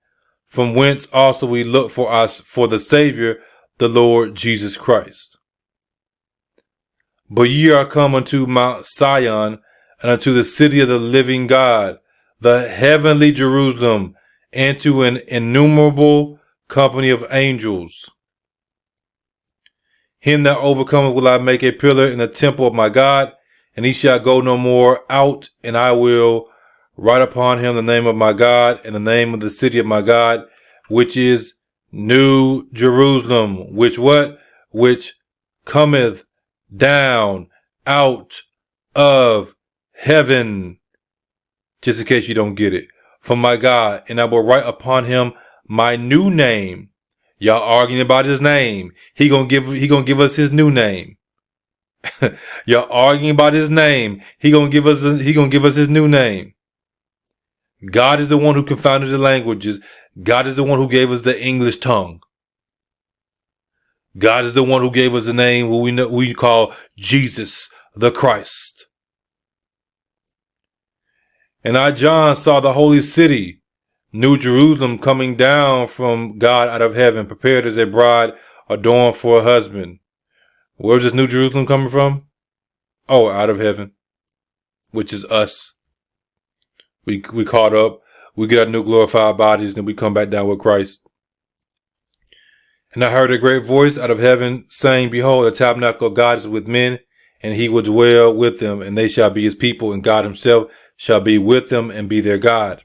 from whence also we look for us for the Savior, the Lord Jesus Christ. But ye are come unto Mount Sion, and unto the city of the living God, the heavenly Jerusalem, and to an innumerable company of angels. Him that overcometh will I make a pillar in the temple of my God, and he shall go no more out, and I will write upon him the name of my God, and the name of the city of my God, which is New Jerusalem, which cometh down out of heaven. Just in case you don't get it. From my God, and I will write upon him my new name. Y'all arguing about his name. He gonna give us his new name. Y'all arguing about his name. He gonna give us his new name. God is the one who confounded the languages. God is the one who gave us the English tongue. God is the one who gave us the name we call Jesus the Christ. And I, John, saw the holy city, New Jerusalem, coming down from God out of heaven, prepared as a bride adorned for a husband. Where's this New Jerusalem coming from? Oh, out of heaven, which is us. We caught up. We get our new glorified bodies, then we come back down with Christ. And I heard a great voice out of heaven saying, behold, the tabernacle of God is with men, and he will dwell with them, and they shall be his people, and God himself shall be with them and be their God.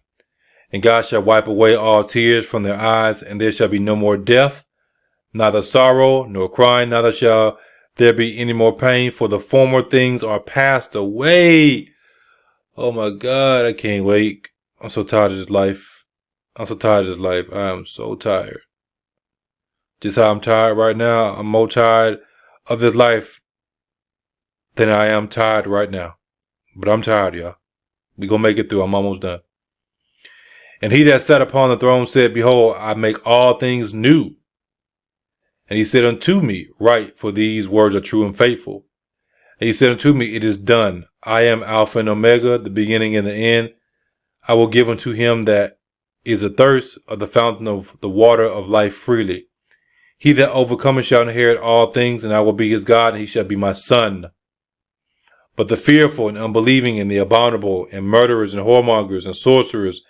And God shall wipe away all tears from their eyes, and there shall be no more death, neither sorrow, nor crying, neither shall there be any more pain, for the former things are passed away. Oh my God, I can't wait. I'm so tired of this life. I am so tired. Just how I'm tired right now. I'm more tired of this life than I am tired right now. But I'm tired, y'all. We gonna make it through. I'm almost done. And he that sat upon the throne said, behold, I make all things new. And he said unto me, write, for these words are true and faithful. And he said unto me, it is done. I am Alpha and Omega, the beginning and the end. I will give unto him that is athirst of the fountain of the water of life freely. He that overcometh shall inherit all things, and I will be his God, and he shall be my son. But the fearful and unbelieving and the abominable and murderers and whoremongers and sorcerers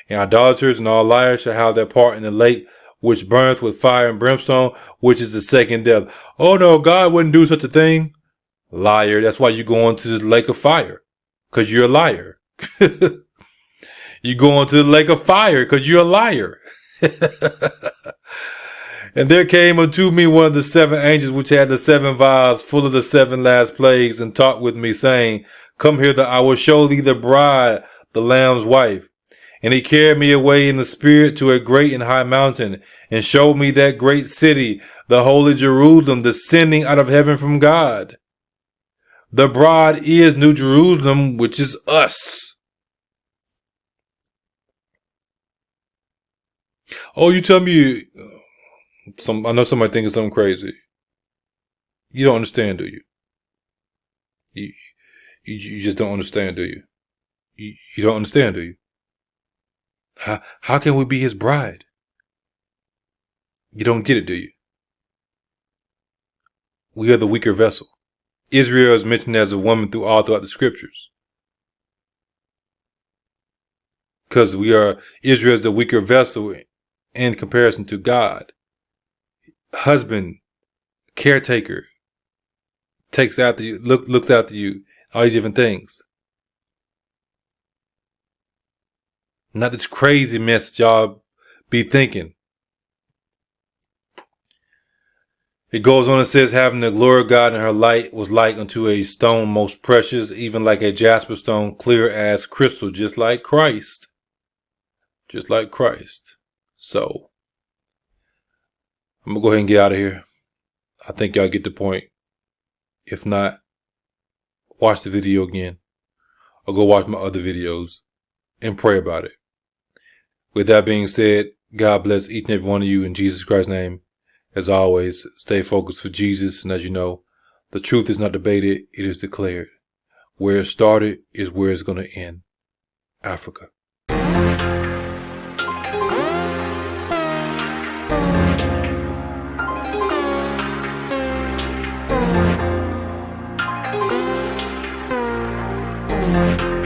and idolaters and all liars shall have their part in the lake which burneth with fire and brimstone, which is the second death. Oh no, God wouldn't do such a thing. Liar. That's why you go into the lake of fire, because you're a liar. You go into the lake of fire because you're a liar. And there came unto me one of the seven angels which had the seven vials full of the seven last plagues, and talked with me, saying, come hither, I will show thee the bride, the Lamb's wife. And he carried me away in the spirit to a great and high mountain, and showed me that great city, the holy Jerusalem, descending out of heaven from God. The bride is New Jerusalem, which is us. Oh, you tell me, I know somebody thinking something crazy. You don't understand, do you? You just don't understand, do you? You don't understand, do you? How can we be his bride? You don't get it, do you? We are the weaker vessel. Israel is mentioned as a woman throughout the scriptures. Because Israel is the weaker vessel in comparison to God. Husband, caretaker, takes after you, looks after you, all these different things. Not this crazy mess y'all be thinking. It goes on and says, having the glory of God in her light was like unto a stone most precious, even like a jasper stone, clear as crystal, just like Christ. Just like Christ. So, I'm going to go ahead and get out of here. I think y'all get the point. If not, watch the video again. Or go watch my other videos and pray about it. With that being said, God bless each and every one of you in Jesus Christ's name. As always, stay focused for Jesus. And as you know, the truth is not debated, it is declared. Where it started is where it's going to end. Africa. Thank you.